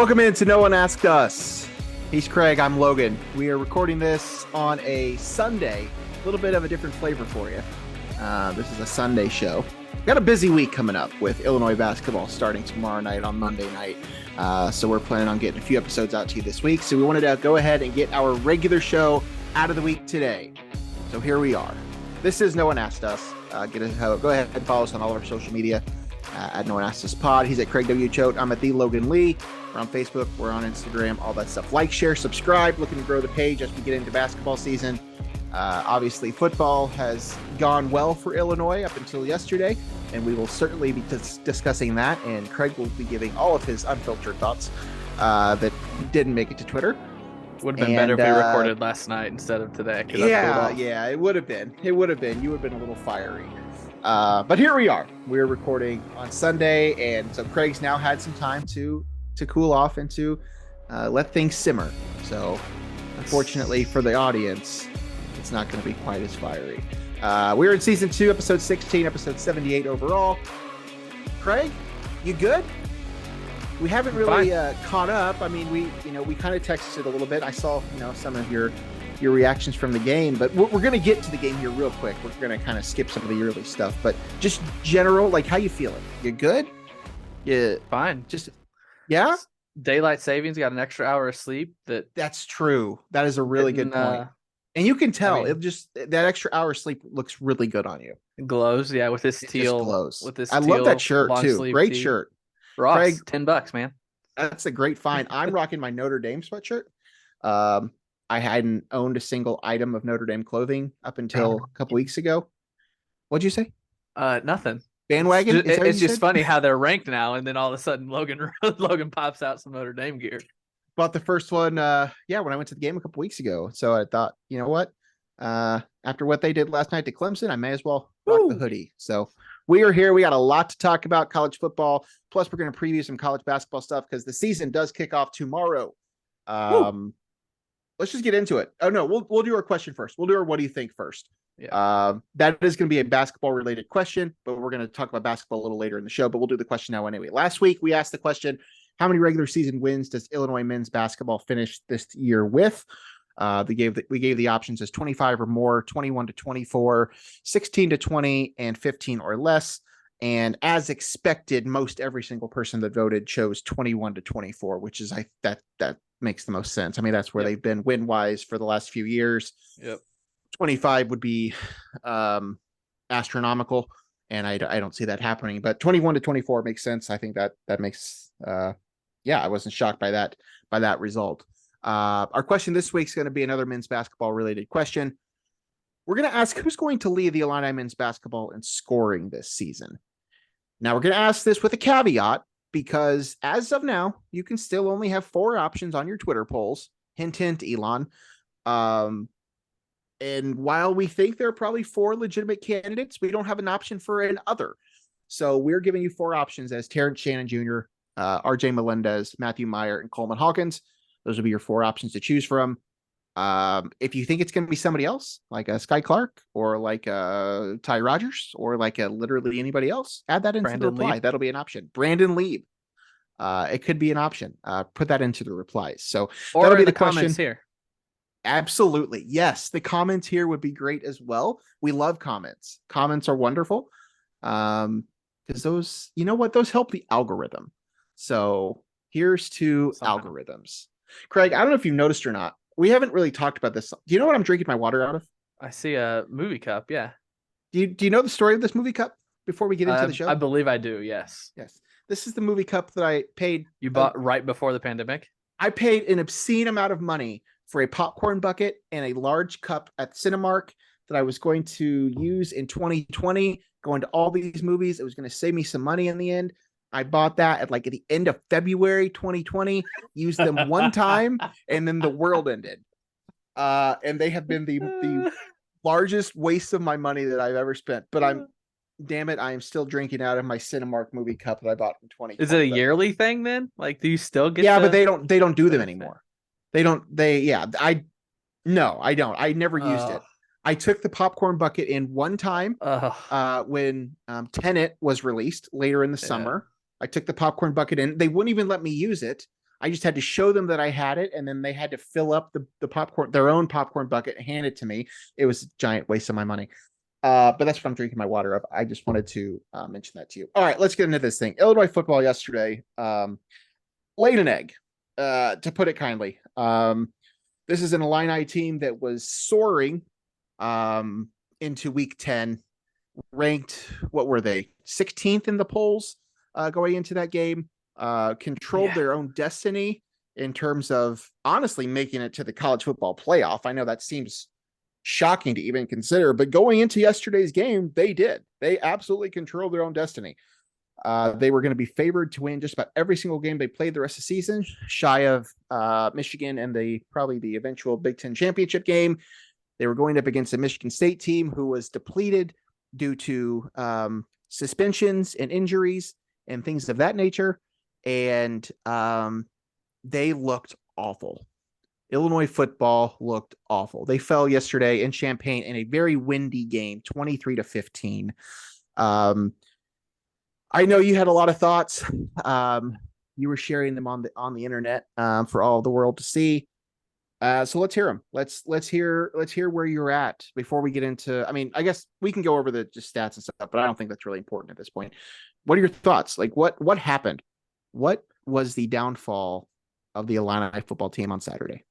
Welcome into No One Asked Us. He's Craig, I'm Logan. We are recording this on a Sunday. A little bit of a different flavor for you. This is a Sunday show. We've got a busy week coming up with Illinois basketball starting tomorrow night on Monday night. So we're planning on getting a few episodes out to you this week. So we wanted to go ahead and get our regular show out of the week today. So here we are. This is No One Asked Us. Go ahead and follow us on all of our social media at No One Asked Us Pod. He's at Craig W. Choate. I'm at the Logan Lee. We're on Facebook. We're on Instagram. All that stuff. Like, share, subscribe. Looking to grow the page as we get into basketball season. Obviously, football has gone well for Illinois up until yesterday, and we will certainly be discussing that. And Craig will be giving all of his unfiltered thoughts that didn't make it to Twitter. Would have been better if we recorded last night instead of today. Yeah, it would have been. You would have been a little fiery. But here we are. We're recording on Sunday, and so Craig's now had some time to cool off and to let things simmer. So, unfortunately for the audience, it's not going to be quite as fiery. We're in season 2, episode 16, episode 78 overall. Craig, you good? We haven't really caught up. I mean, we kind of texted a little bit. I saw, some of your reactions from the game, but we're going to get to the game here real quick. We're going to kind of skip some of the early stuff, but just general, like, how you feeling? You good? Yeah, fine. Yeah. Daylight savings, got an extra hour of sleep. That's true. That is a really good point. And you can tell that extra hour of sleep looks really good on you. It glows. Yeah. With this teal, glows. I love that shirt too. Great shirt. Ross, Craig, $10, man. That's a great find. I'm rocking my Notre Dame sweatshirt. I hadn't owned a single item of Notre Dame clothing up until a couple weeks ago. What'd you say? Nothing. Bandwagon? It's just funny how they're ranked now, and then all of a sudden Logan pops out some Notre Dame gear. Bought the first one, when I went to the game a couple weeks ago. So I thought, you know what? After what they did last night to Clemson, I may as well rock the hoodie. So we are here. We got a lot to talk about college football. Plus, we're going to preview some college basketball stuff because the season does kick off tomorrow. Let's just get into it. Oh no, we'll do our question first. We'll do our what do you think first. Yeah. That is going to be a basketball related question, but we're going to talk about basketball a little later in the show, but we'll do the question now anyway. Last week we asked the question, how many regular season wins does Illinois men's basketball finish this year with? We gave the options as 25 or more, 21 to 24, 16 to 20, and 15 or less. And as expected, most every single person that voted chose 21 to 24, which is that makes the most sense. I mean, that's where they've been win wise for the last few years. Yep. 25 would be astronomical, and I don't see that happening. But 21 to 24 makes sense. I think that makes I wasn't shocked by that result. Our question this week is going to be another men's basketball related question. We're going to ask who's going to lead the Illini men's basketball in scoring this season. Now we're going to ask this with a caveat because as of now, you can still only have 4 options on your Twitter polls. Hint, hint, Elon. And while we think there are probably 4 legitimate candidates, we don't have an option for an other. So we're giving you 4 options as Terrence Shannon Jr., RJ Melendez, Matthew Meyer, and Coleman Hawkins. Those will be your 4 options to choose from. If you think it's going to be somebody else, like a Sky Clark or like a Ty Rogers or like a literally anybody else, add that into the reply. That'll be an option. Brandon Lieb. It could be an option. Put that into the replies. So or that'll be the comments here. Absolutely. Yes. The comments here would be great as well. We love comments. Comments are wonderful. Because those, those help the algorithm. So here's to algorithms. Craig, I don't know if you've noticed or not. We haven't really talked about this. Do you know what I'm drinking my water out of? I see a movie cup. Yeah. Do you know the story of this movie cup before we get into the show? I believe I do. Yes. Yes. This is the movie cup that I paid. You bought right before the pandemic? I paid an obscene amount of money for a popcorn bucket and a large cup at Cinemark that I was going to use in 2020, going to all these movies. It was going to save me some money in the end. I bought that at the end of February 2020, used them one time, and then the world ended. And they have been the largest waste of my money that I've ever spent. But damn it, I am still drinking out of my Cinemark movie cup that I bought in 2020. Is it a yearly thing then? Like, do you still get? Yeah, but they don't do them anymore. I don't. I never used it. I took the popcorn bucket in one time when Tenet was released later in the summer. I took the popcorn bucket in. They wouldn't even let me use it I just had to show them that I had it, and then they had to fill up the popcorn, their own popcorn bucket, and hand it to me. It was a giant waste of my money. But that's what I'm drinking my water of. I just wanted to mention that to you. All right, let's get into this thing. Illinois football yesterday laid an egg, to put it kindly. This is an Illini team that was soaring into week 10, ranked, what were they, 16th in the polls going into that game, controlled their own destiny in terms of honestly making it to the college football playoff. I know that seems shocking to even consider, but going into yesterday's game, they did. They absolutely controlled their own destiny. They were going to be favored to win just about every single game they played the rest of the season, shy of Michigan and probably the eventual Big Ten championship game. They were going up against a Michigan State team who was depleted due to suspensions and injuries and things of that nature. And they looked awful. Illinois football looked awful. They fell yesterday in Champaign in a very windy game, 23-15. I know you had a lot of thoughts. You were sharing them on the internet for all the world to see. So let's hear them. Let's hear where you're at before we get into. I mean, I guess we can go over the just stats and stuff, but I don't think that's really important at this point. What are your thoughts? Like, what happened? What was the downfall of the Illini football team on Saturday?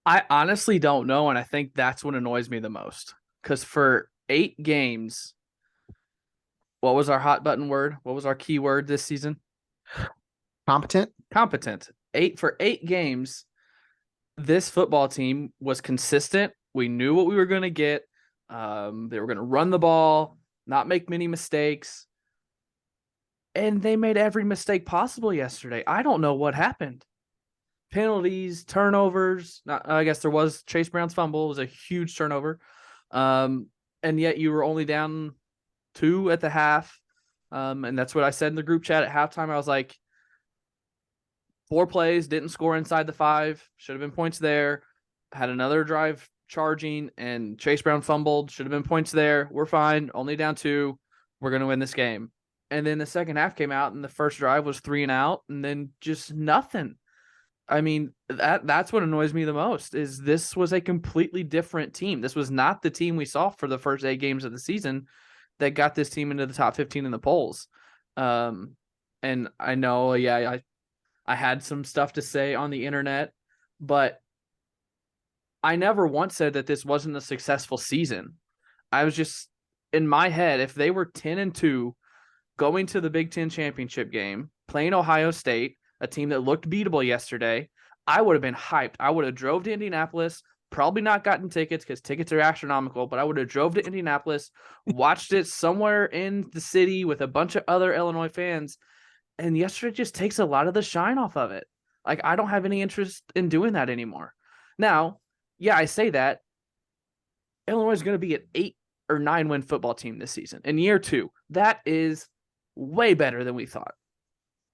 I honestly don't know, and I think that's what annoys me the most. Because for 8 games, what was our hot button word? What was our key word this season? Competent. 8 games, this football team was consistent. We knew what we were going to get. They were going to run the ball, not make many mistakes. And they made every mistake possible yesterday. I don't know what happened. Penalties, turnovers. I guess there was Chase Brown's fumble. It was a huge turnover. And yet you were only down 2 at the half. And that's what I said in the group chat at halftime. I was like, 4 plays, didn't score inside the 5. Should have been points there. Had another drive charging, and Chase Brown fumbled. Should have been points there. We're fine. Only down 2. We're going to win this game. And then the second half came out, and the first drive was 3 and out, and then just nothing. I mean, that's what annoys me the most, is this was a completely different team. This was not the team we saw for the first 8 games of the season that got this team into the top 15 in the polls. And I know, I had some stuff to say on the internet, but I never once said that this wasn't a successful season. I was just, in my head, if they were 10-2 going to the Big Ten championship game, playing Ohio State, a team that looked beatable yesterday, I would have been hyped. I would have drove to Indianapolis, probably not gotten tickets because tickets are astronomical, but I would have drove to Indianapolis, watched it somewhere in the city with a bunch of other Illinois fans. And yesterday just takes a lot of the shine off of it. Like, I don't have any interest in doing that anymore. Now, yeah, I say that. Illinois is going to be an 8 or 9 win football team this season in year 2. That is way better than we thought.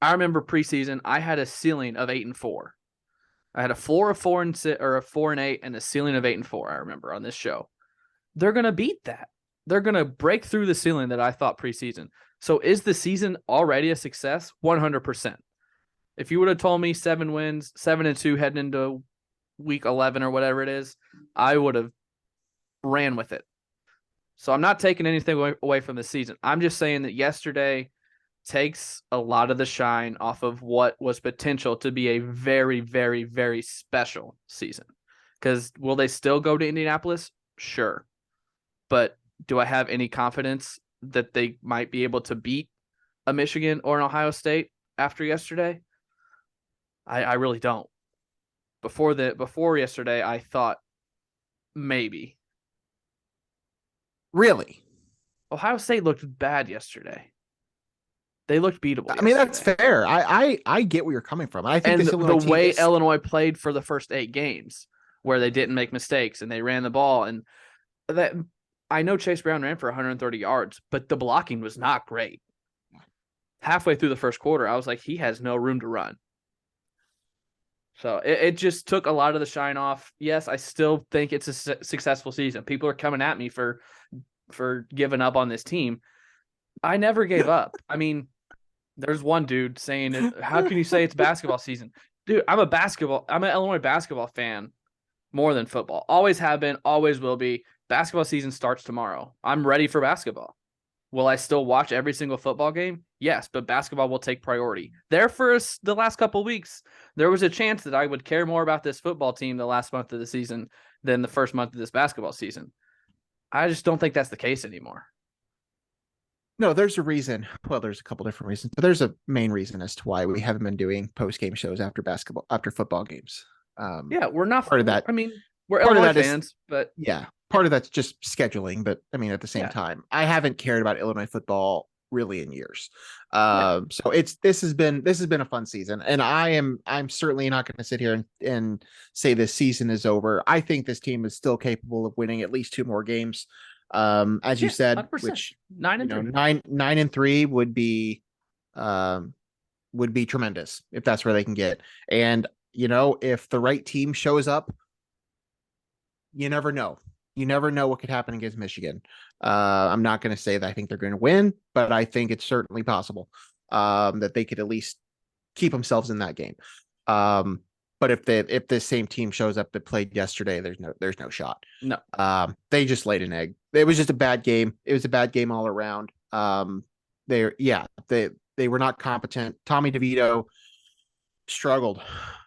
I remember preseason, I had a ceiling of 8-4. I had a floor of 4-6 or a 4-8 and a ceiling of 8-4. I remember on this show. They're going to beat that. They're going to break through the ceiling that I thought preseason. So is the season already a success? 100%. If you would have told me 7 wins, 7-2 heading into week 11 or whatever it is, I would have ran with it. So I'm not taking anything away from the season. I'm just saying that yesterday takes a lot of the shine off of what was potential to be a very, very, very special season. Because will they still go to Indianapolis? Sure. But do I have any confidence that they might be able to beat a Michigan or an Ohio State after yesterday? I really don't. Before yesterday, I thought maybe. Really? Ohio State looked bad yesterday. They looked beatable. I mean, that's fair. I get where you're coming from. I think the way Illinois played for the first 8 games, where they didn't make mistakes and they ran the ball, and that I know Chase Brown ran for 130 yards, but the blocking was not great. Halfway through the first quarter, I was like, he has no room to run. So it just took a lot of the shine off. Yes, I still think it's a successful season. People are coming at me for giving up on this team. I never gave up. I mean, there's one dude saying, how can you say it's basketball season? Dude, I'm an Illinois basketball fan more than football. Always have been, always will be. Basketball season starts tomorrow. I'm ready for basketball. Will I still watch every single football game? Yes, but basketball will take priority. There for the last couple of weeks, there was a chance that I would care more about this football team the last month of the season than the first month of this basketball season. I just don't think that's the case anymore. No, there's a reason. Well, there's a couple different reasons, but there's a main reason as to why we haven't been doing post game shows after football games. Yeah, we're not Part of that. I mean, we're Part of Illinois that is fans, but yeah, part of that's just scheduling. But I mean, at the same yeah, time, I haven't cared about Illinois football really in years. yeah, So this has been a fun season, and I'm certainly not going to sit here and say this season is over. I think this team is still capable of winning at least two more games. As you yeah, said, 100%. which 9-3. 9-3 um would be tremendous if that's where they can get. And if the right team shows up, you never know. You never know what could happen against Michigan. I'm not going to say that I think they're going to win, but I think it's certainly possible that they could at least keep themselves in that game. But if this same team shows up that played yesterday, there's no shot. No. They just laid an egg. It was just a bad game. It was a bad game all around. They were not competent. Tommy DeVito struggled.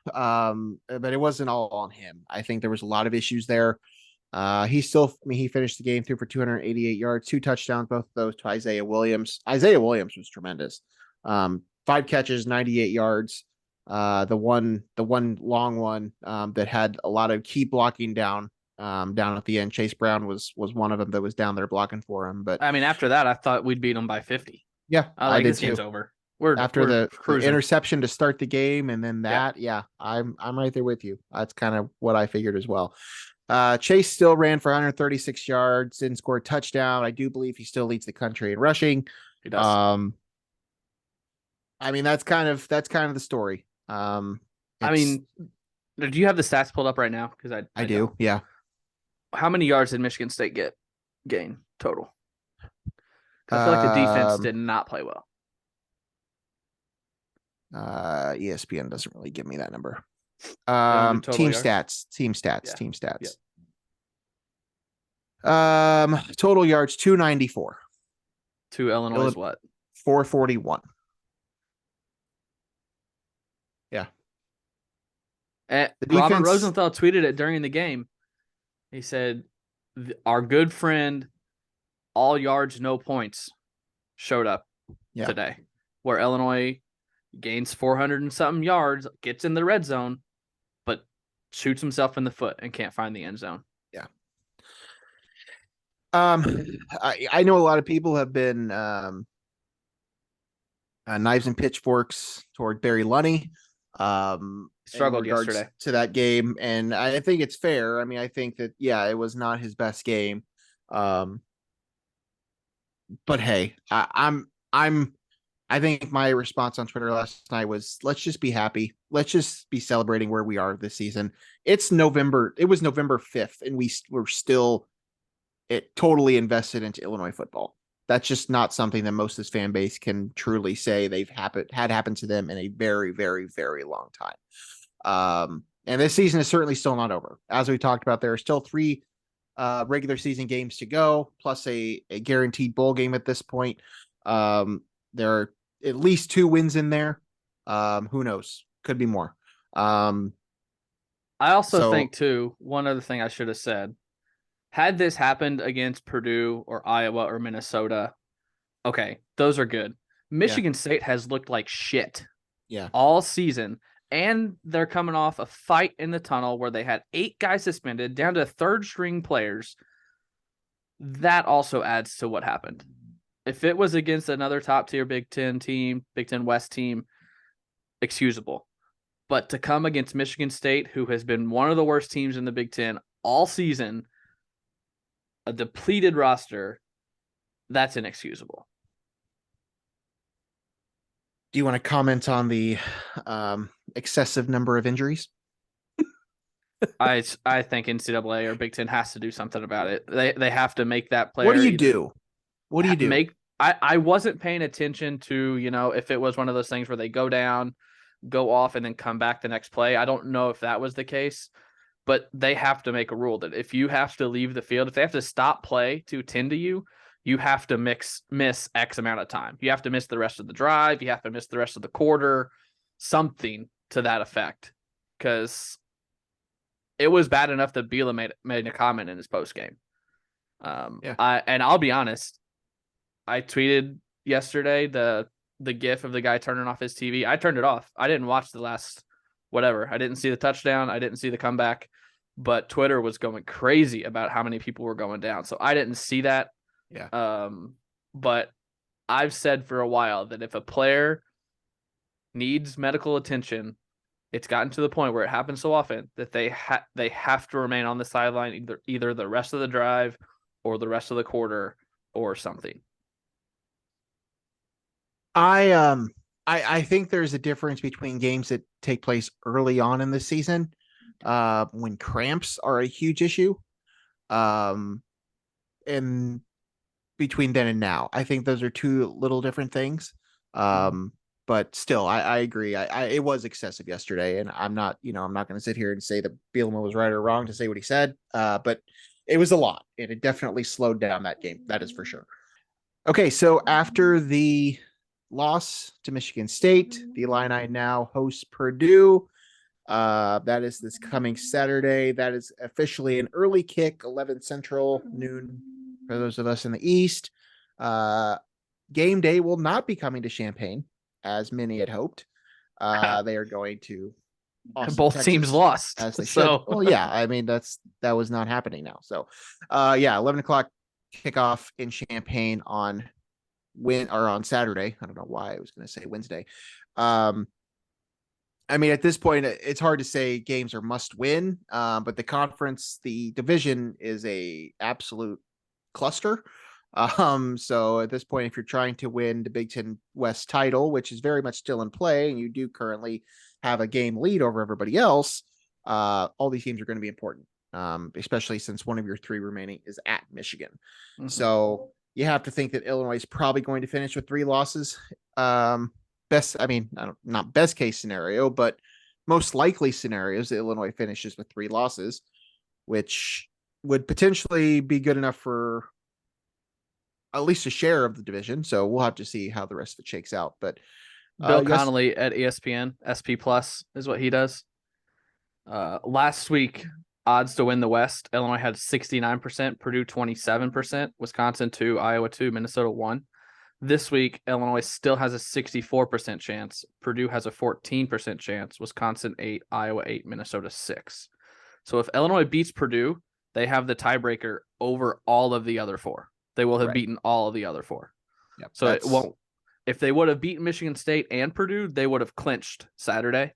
But it wasn't all on him. I think there was a lot of issues there. He finished the game through for 288 yards, 2 touchdowns, both of those to Isaiah Williams. Isaiah Williams was tremendous. 5 catches, 98 yards. The one long one that had a lot of key blocking down at the end. Chase Brown was one of them that was down there blocking for him. But I mean, after that, I thought we'd beat them by 50. yeah, I did this game's too. over. After we're the interception to start the game, and then that, I'm right there with you. That's kind of what I figured as well. Chase still ran for 136 yards, didn't score a touchdown. I do believe he still leads the country in rushing. He does. I mean, that's kind of the story. I mean, do you have the stats pulled up right now? Because I do. Yeah. How many yards did Michigan State gain total? I feel like the defense did not play well. ESPN doesn't really give me that number. Team stats. Yeah. Total yards 294. To Illinois what? 441. Yeah. And Robert Rosenthal tweeted it during the game. He said, "Our good friend, all yards, no points, showed up today, where Illinois gains 400 and something yards, gets in the red zone, but shoots himself in the foot and can't find the end zone." Yeah. I know a lot of people have been knives and pitchforks toward Barry Lunney. Struggled yesterday to that game, and I think it's fair. I mean, I think that it was not his best game. But hey, I think my response on Twitter last night was, let's just be happy. Let's just be celebrating where we are this season. It's November. It was November 5th, and we're still totally invested into Illinois football. That's just not something that most of this fan base can truly say they've had happen to them in a very, very, very long time. And this season is certainly still not over. As we talked about, there are still 3 regular season games to go, plus a guaranteed bowl game at this point. There are at least 2 wins in there. Who knows? Could be more. I also think, too, one other thing I should have said. Had this happened against Purdue or Iowa or Minnesota, okay, those are good. Michigan State has looked like shit all season, and they're coming off a fight in the tunnel where they had 8 guys suspended down to third-string players. That also adds to what happened. If it was against another top-tier Big Ten team, Big Ten West team, excusable. But to come against Michigan State, who has been one of the worst teams in the Big Ten all season, a depleted roster, that's inexcusable. Do you want to comment on the excessive number of injuries? I think NCAA or Big Ten has to do something about it. They have to make that player. What do you do? What do you do? I wasn't paying attention to, if it was one of those things where they go down, go off and then come back the next play. I don't know if that was the case, but they have to make a rule that if you have to leave the field, if they have to stop play to tend to you, you have to miss X amount of time. You have to miss the rest of the drive. You have to miss the rest of the quarter, something to that effect. Because it was bad enough that Biela made a comment in his post game. Yeah. I'll be honest, I tweeted yesterday the gif of the guy turning off his TV. I turned it off. I didn't watch the last whatever. I didn't see the touchdown. I didn't see the comeback, but Twitter was going crazy about how many people were going down. So I didn't see that. Yeah. But I've said for a while that if a player needs medical attention, it's gotten to the point where it happens so often that they have to remain on the sideline either the rest of the drive or the rest of the quarter or something. I think there's a difference between games that take place early on in the season, when cramps are a huge issue, and between then and now. I think those are two little different things. But still, I agree. It was excessive yesterday, and I'm not going to sit here and say that Bielema was right or wrong to say what he said. But it was a lot, and it definitely slowed down that game. That is for sure. Okay, so after the loss to Michigan State, the Illini now host Purdue. That is this coming Saturday. That is officially an early kick, 11 Central, noon for those of us in the East. Game day will not be coming to Champaign, as many had hoped. They are going to Austin, both Texas, teams lost, as they should. Well, yeah, I mean that was not happening now. So, 11 o'clock kickoff in Champaign on Saturday. I don't know why I was going to say Wednesday. I mean, at this point, it's hard to say games are must win, but the division is a absolute cluster. So at this point, if you're trying to win the Big Ten West title, which is very much still in play, and you do currently have a game lead over everybody else, all these games are going to be important, especially since one of your three remaining is at Michigan. Mm-hmm. So you have to think that Illinois is probably going to finish with 3 losses. Not best case scenario, but most likely scenarios, Illinois finishes with 3 losses, which would potentially be good enough for at least a share of the division. So we'll have to see how the rest of it shakes out. But Bill Connolly at ESPN, SP Plus is what he does. Last week, odds to win the West, Illinois had 69%, Purdue 27%, Wisconsin 2, Iowa 2, Minnesota 1. This week, Illinois still has a 64% chance. Purdue has a 14% chance. Wisconsin 8, Iowa 8, Minnesota 6. So if Illinois beats Purdue, they have the tiebreaker over all of the other 4. They will have beaten all of the other 4. Yep, so it won't. If they would have beaten Michigan State and Purdue, they would have clinched Saturday.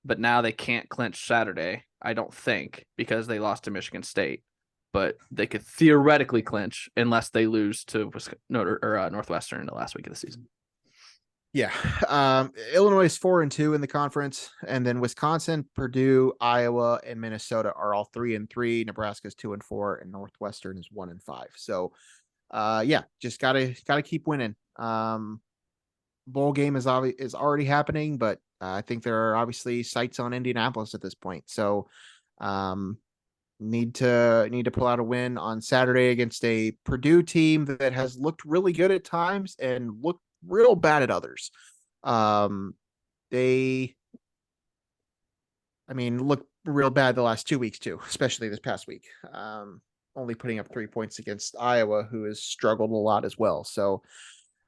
But now they can't clinch Saturday, I don't think, because they lost to Michigan State. But they could theoretically clinch unless they lose to Northwestern in the last week of the season. Yeah. Illinois is 4-2 in the conference, and then Wisconsin, Purdue, Iowa, and Minnesota are all 3-3. Nebraska's 2-4, and Northwestern is 1-5. So, just gotta keep winning. Bowl game is already happening, but I think there are obviously sights on Indianapolis at this point. So, need to pull out a win on Saturday against a Purdue team that has looked really good at times and looked real bad at others. They look real bad the last 2 weeks too, especially this past week. Only putting up 3 points against Iowa, who has struggled a lot as well. So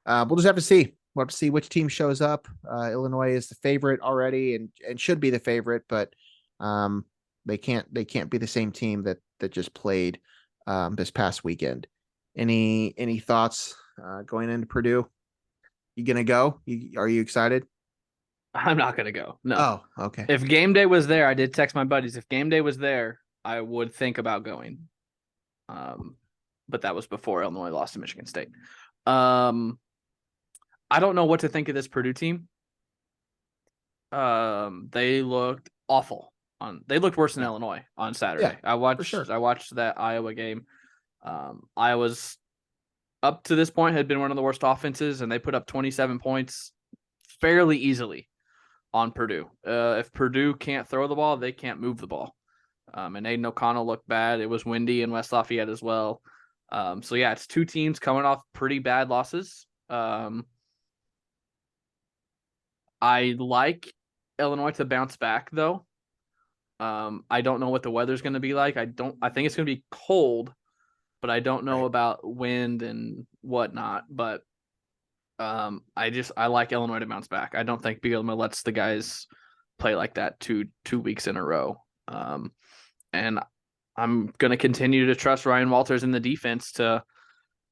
we'll just have to see. We'll have to see which team shows up. Illinois is the favorite already and should be the favorite, but they can't be the same team that just played this past weekend. Any thoughts going into Purdue? You gonna go? Are you excited? I'm not gonna go. No. Oh, okay. If game day was there, I did text my buddies. If game day was there, I would think about going. But that was before Illinois lost to Michigan State. I don't know what to think of this Purdue team. They looked awful. They looked worse than Illinois on Saturday. Yeah, I watched that Iowa game. Iowa's up to this point had been one of the worst offenses, and they put up 27 points fairly easily on Purdue. If Purdue can't throw the ball, they can't move the ball. And Aiden O'Connell looked bad. It was windy in West Lafayette as well. So yeah, it's two teams coming off pretty bad losses. I like Illinois to bounce back though. I don't know what the weather's going to be like. I think it's going to be cold, but I don't know about wind and whatnot. But I like Illinois to bounce back. I don't think Bielema lets the guys play like that two weeks in a row. And I'm going to continue to trust Ryan Walters in the defense to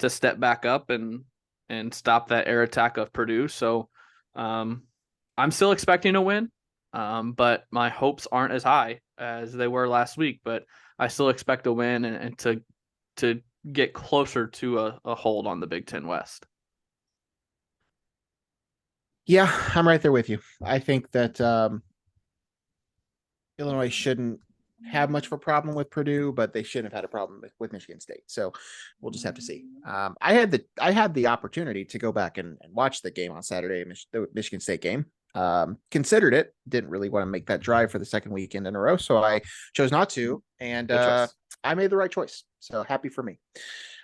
step back up and stop that air attack of Purdue. So I'm still expecting a win, but my hopes aren't as high as they were last week. But I still expect a win and to get closer to a hold on the Big Ten West. Yeah, I'm right there with you. I think that Illinois shouldn't have much of a problem with Purdue, but they shouldn't have had a problem with Michigan State. So we'll just have to see. I had the opportunity to go back and watch the game on Saturday, the Michigan State game. Considered it, didn't really want to make that drive for the second weekend in a row, so I chose not to, and I made the right choice. So happy for me.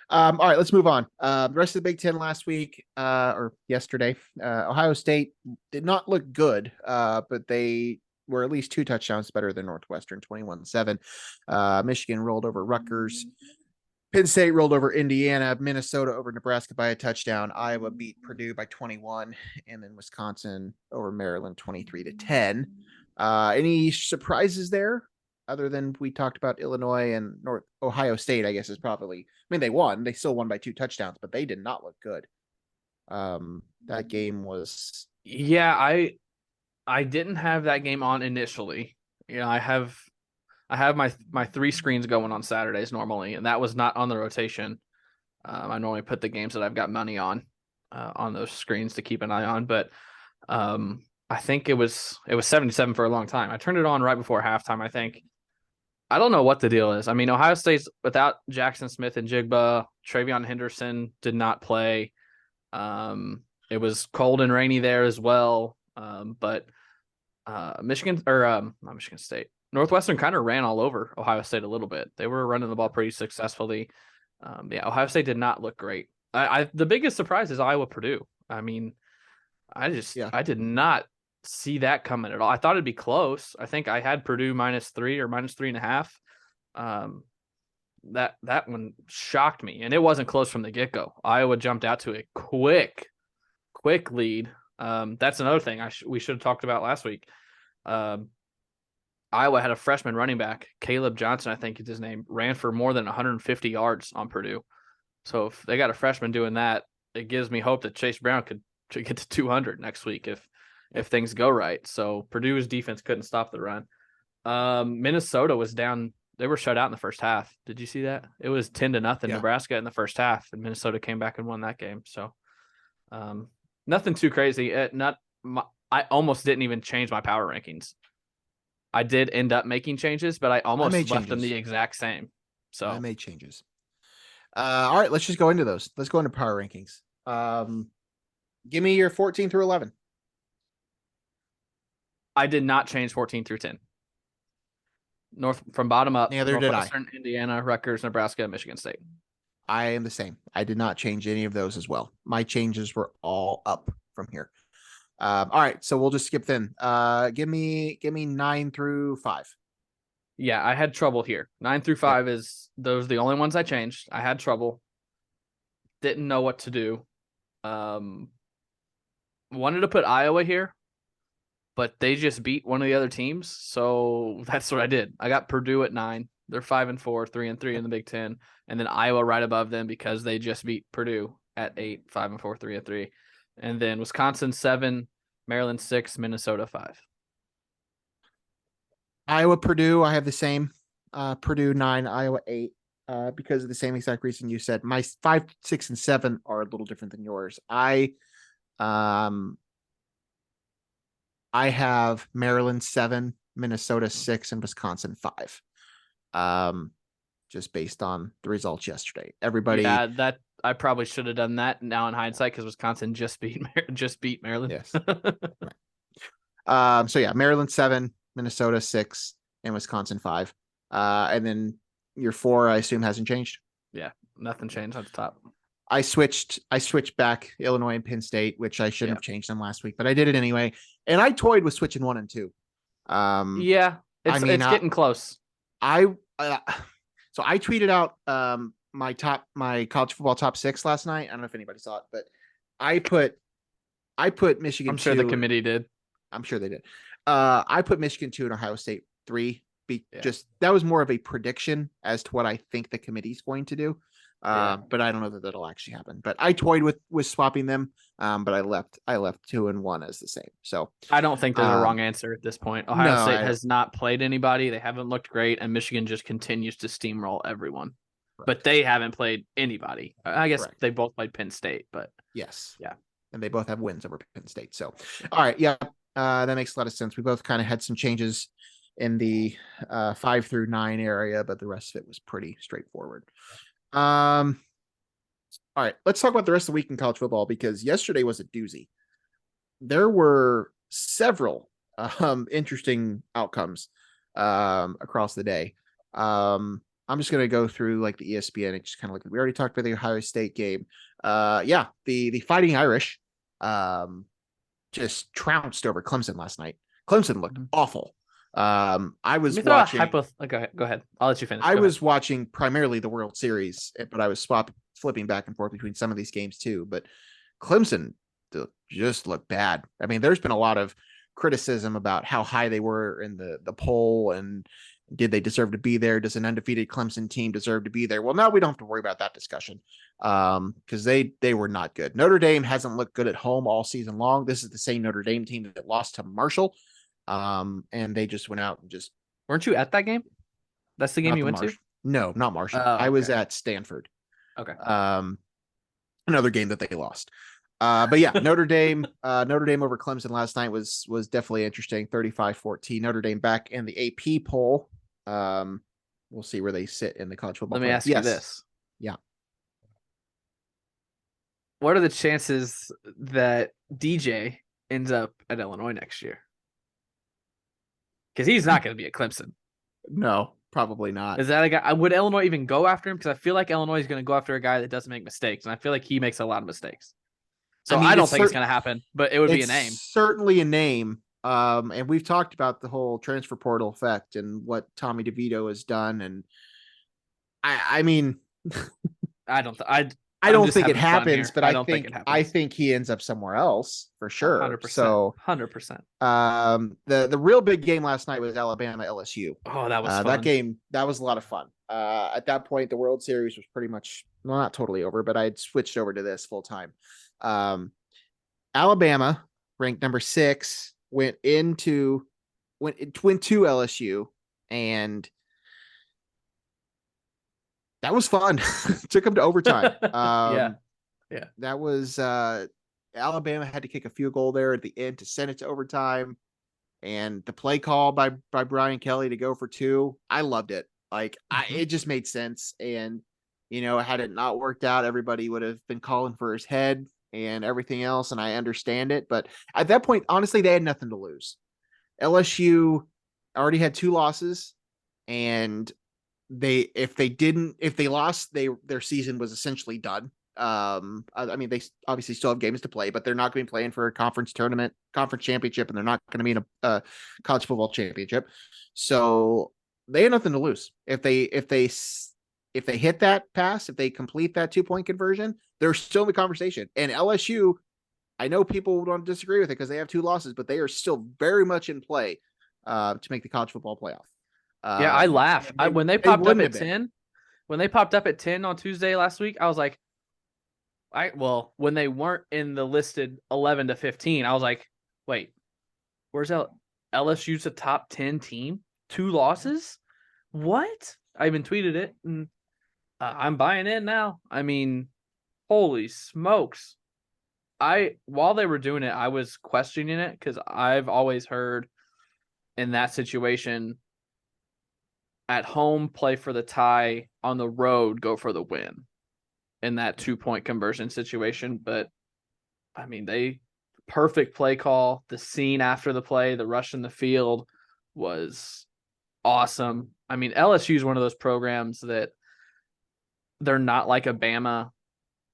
All right, let's move on. The rest of the Big Ten last week or yesterday, Ohio State did not look good, but they were at least 2 touchdowns better than Northwestern, 21-7. Michigan rolled over Rutgers. Penn State rolled over Indiana. Minnesota over Nebraska by a touchdown. Iowa beat Purdue by 21, and then Wisconsin over Maryland 23-10. Any surprises there? Other than we talked about Illinois and Ohio State, I guess is probably. I mean, they won. They still won by 2 touchdowns, but they did not look good. That game was. Yeah, I didn't have that game on initially. I have my 3 screens going on Saturdays normally, and that was not on the rotation. I normally put the games that I've got money on those screens to keep an eye on, but I think it was 77 for a long time. I turned it on right before halftime, I think. I don't know what the deal is. I mean, Ohio State's without Jackson Smith and Jigba. Travion Henderson did not play. It was cold and rainy there as well. But not Michigan State. Northwestern kind of ran all over Ohio State a little bit. They were running the ball pretty successfully. Ohio State did not look great. The biggest surprise is Iowa Purdue. I mean, I did not see that coming at all. I thought it'd be close. I think I had Purdue -3 or -3.5. That one shocked me, and it wasn't close from the get-go. Iowa jumped out to a quick lead. That's another thing we should have talked about last week. Iowa had a freshman running back, Caleb Johnson, I think is his name, ran for more than 150 yards on Purdue. So if they got a freshman doing that, it gives me hope that Chase Brown could get to 200 next week if things go right. So Purdue's defense couldn't stop the run. Minnesota was down. They were shut out in the first half. Did you see that? It was 10-0 Nebraska in the first half, and Minnesota came back and won that game. So nothing too crazy. I almost didn't even change my power rankings. I did end up making changes, but I almost left them the exact same. So I made changes. All right, let's just go into those. Let's go into power rankings. Give me your 14 through 11. I did not change 14 through 10. North from bottom up. Neither did I. Indiana, Rutgers, Nebraska, Michigan State. I am the same. I did not change any of those as well. My changes were all up from here. All right, so we'll just skip then. Give me 9 through 5. Yeah, I had trouble here. 9 through 5 is those are the only ones I changed. I had trouble. Didn't know what to do. Wanted to put Iowa here, but they just beat one of the other teams, so that's what I did. I got Purdue at 9. They're 5-4, 3-3 in the Big Ten, and then Iowa right above them because they just beat Purdue at 8, 5-4, 3-3, and then Wisconsin 7, Maryland 6, Minnesota 5. Iowa, Purdue, I have the same. Purdue 9, Iowa 8. Because of the same exact reason you said. My 5, 6, and 7 are a little different than yours. I have Maryland 7, Minnesota 6, and Wisconsin 5. Just based on the results yesterday. Everybody. Yeah, that I probably should have done that now in hindsight because Wisconsin just beat Maryland. Yes. So yeah, Maryland 7, Minnesota 6, and Wisconsin 5. And then your 4, I assume, hasn't changed. Yeah, nothing changed at the top. I switched back Illinois and Penn State, which I shouldn't have changed them last week, but I did it anyway. And I toyed with switching 1 and 2. Yeah, it's getting close. So I tweeted out my college football top 6 last night. I don't know if anybody saw it, but I put Michigan. I'm sure 2. the committee did. I'm sure they did. I put Michigan 2 and Ohio State 3. Just that was more of a prediction as to what I think the committee's going to do. But I don't know that that'll actually happen. But I toyed with swapping them. But I left 2 and 1 as the same. So I don't think there's a wrong answer at this point. Ohio State has not played anybody. They haven't looked great, and Michigan just continues to steamroll everyone. Correct. But they haven't played anybody. I guess they both played Penn State, but yes. Yeah. And they both have wins over Penn State. So all right, yeah. That makes a lot of sense. We both kind of had some changes in the 5 through 9 area, but the rest of it was pretty straightforward. All right, let's talk about the rest of the week in college football, because yesterday was a doozy. There were several interesting outcomes across the day. I'm just going to go through like the ESPN and just kind of look. We already talked about the Ohio State game. The Fighting Irish just trounced over Clemson last night. Clemson looked awful. I was watching. Okay, go ahead. I'll let you finish. I was watching primarily the World Series, but I was flipping back and forth between some of these games too. But Clemson just looked bad. I mean, there's been a lot of criticism about how high they were in the poll, and did they deserve to be there? Does an undefeated Clemson team deserve to be there? Well, now we don't have to worry about that discussion because they were not good. Notre Dame hasn't looked good at home all season long. This is the same Notre Dame team that lost to Marshall. And they just went out and just. Weren't you at that game? That's the game you went to? No, not Marshall. Okay. I was at Stanford. Okay. Another game that they lost. But yeah, Notre Dame over Clemson last night was definitely interesting. 35-14. Notre Dame back in the AP poll. We'll see where they sit in the college football. Let me ask you this. Yeah. What are the chances that DJ ends up at Illinois next year? Because he's not going to be at Clemson. No, probably not. Is that a guy? Would Illinois even go after him? Because I feel like Illinois is going to go after a guy that doesn't make mistakes, and I feel like he makes a lot of mistakes. So I don't think it's going to happen, but it would be a name. Certainly a name. And we've talked about the whole transfer portal effect and what Tommy DeVito has done, and I mean, I don't think it happens, but I think he ends up somewhere else for sure. 100%. So 100%. The real big game last night was Alabama LSU. Oh, that was fun. That game. That was a lot of fun. At that point, the World Series was pretty much, well, not totally over, but I had switched over to this full time. Alabama, ranked number 6, went to LSU, and that was fun. Took them to overtime. Yeah. That was Alabama had to kick a field goal there at the end to send it to overtime, and the play call by Brian Kelly to go for 2. I loved it. Like it just made sense. And had it not worked out, everybody would have been calling for his head and everything else. And I understand it, but at that point, honestly, they had nothing to lose. LSU already had 2 losses, and if they lost, their season was essentially done. I mean, they obviously still have games to play, but they're not going to be playing for a conference championship, and they're not going to be in a college football championship. So they had nothing to lose. If they hit that pass, if they complete that 2-point conversion, they're still in the conversation. And LSU, I know people don't disagree with it because they have 2 losses, but they are still very much in play to make the college football playoff. Yeah, I laughed when they popped up at 10. When they popped up at 10 on Tuesday last week, I was like, when they weren't in the listed 11 to 15, I was like, wait, where's LSU's a top 10 team? 2 losses? What? I even tweeted it, and I'm buying in now. I mean, holy smokes. While they were doing it, I was questioning it because I've always heard in that situation, at home, play for the tie, on the road, go for the win in that 2-point conversion situation. But I mean, they perfect play call. The scene after the play, the rush in the field was awesome. I mean, LSU is one of those programs that they're not like a Bama.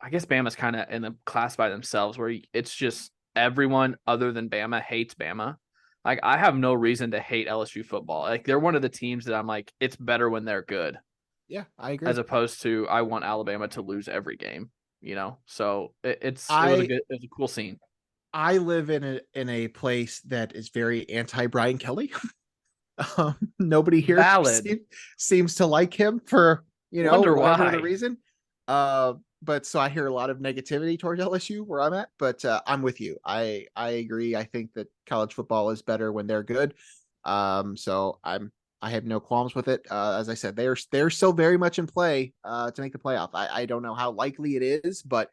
I guess Bama's kind of in the class by themselves where it's just everyone other than Bama hates Bama. Like, I have no reason to hate LSU football. Like, they're one of the teams that I'm like, it's better when they're good, Yeah, I agree. as opposed to I want Alabama to lose every game, So it was I a cool scene. I live in a place that is very anti Brian Kelly. Nobody here Valid. seems to like him for Wonder whatever the why. reason. But so I hear a lot of negativity towards LSU where I'm at. But I'm with you. I agree. I think that college football is better when they're good. So I have no qualms with it. As I said, they're still very much in play to make the playoff. I don't know how likely it is, but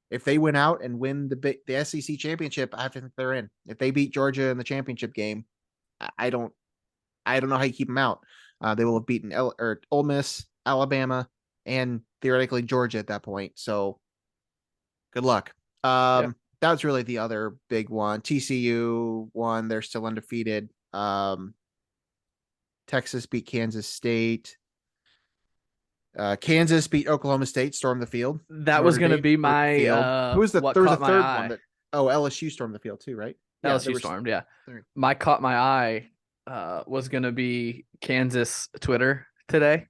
if they win out and win the SEC championship, I have to think they're in. If they beat Georgia in the championship game, I don't know how you keep them out. They will have beaten Ole Miss, Alabama, and theoretically Georgia at that point. So good luck. Yeah. That was really the other big one. TCU won; they're still undefeated. Texas beat Kansas State. Kansas beat Oklahoma State, stormed the field. That was Notre going to Dame be stormed the my field. Who was what there was a caught my third one eye. that LSU stormed the field too, right? Yeah, there LSU was stormed, yeah. three. My caught my eye was going to be Kansas Twitter today.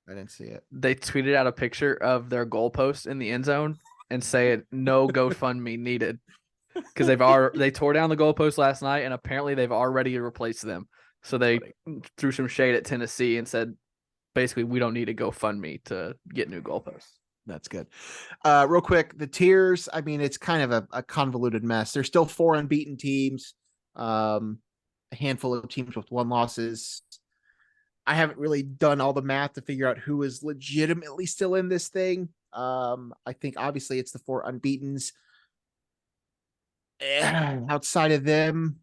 I didn't see it. They tweeted out a picture of their goalpost in the end zone and say no GoFundMe needed because they tore down the goalpost last night and apparently they've already replaced them. So they threw some shade at Tennessee and said basically we don't need a GoFundMe to get new goalposts. That's good. Real quick, the tiers. I mean, it's kind of a convoluted mess. There's still 4 unbeaten teams, a handful of teams with 1 losses. I haven't really done all the math to figure out who is legitimately still in this thing. I think obviously it's the 4 unbeatens. Outside of them,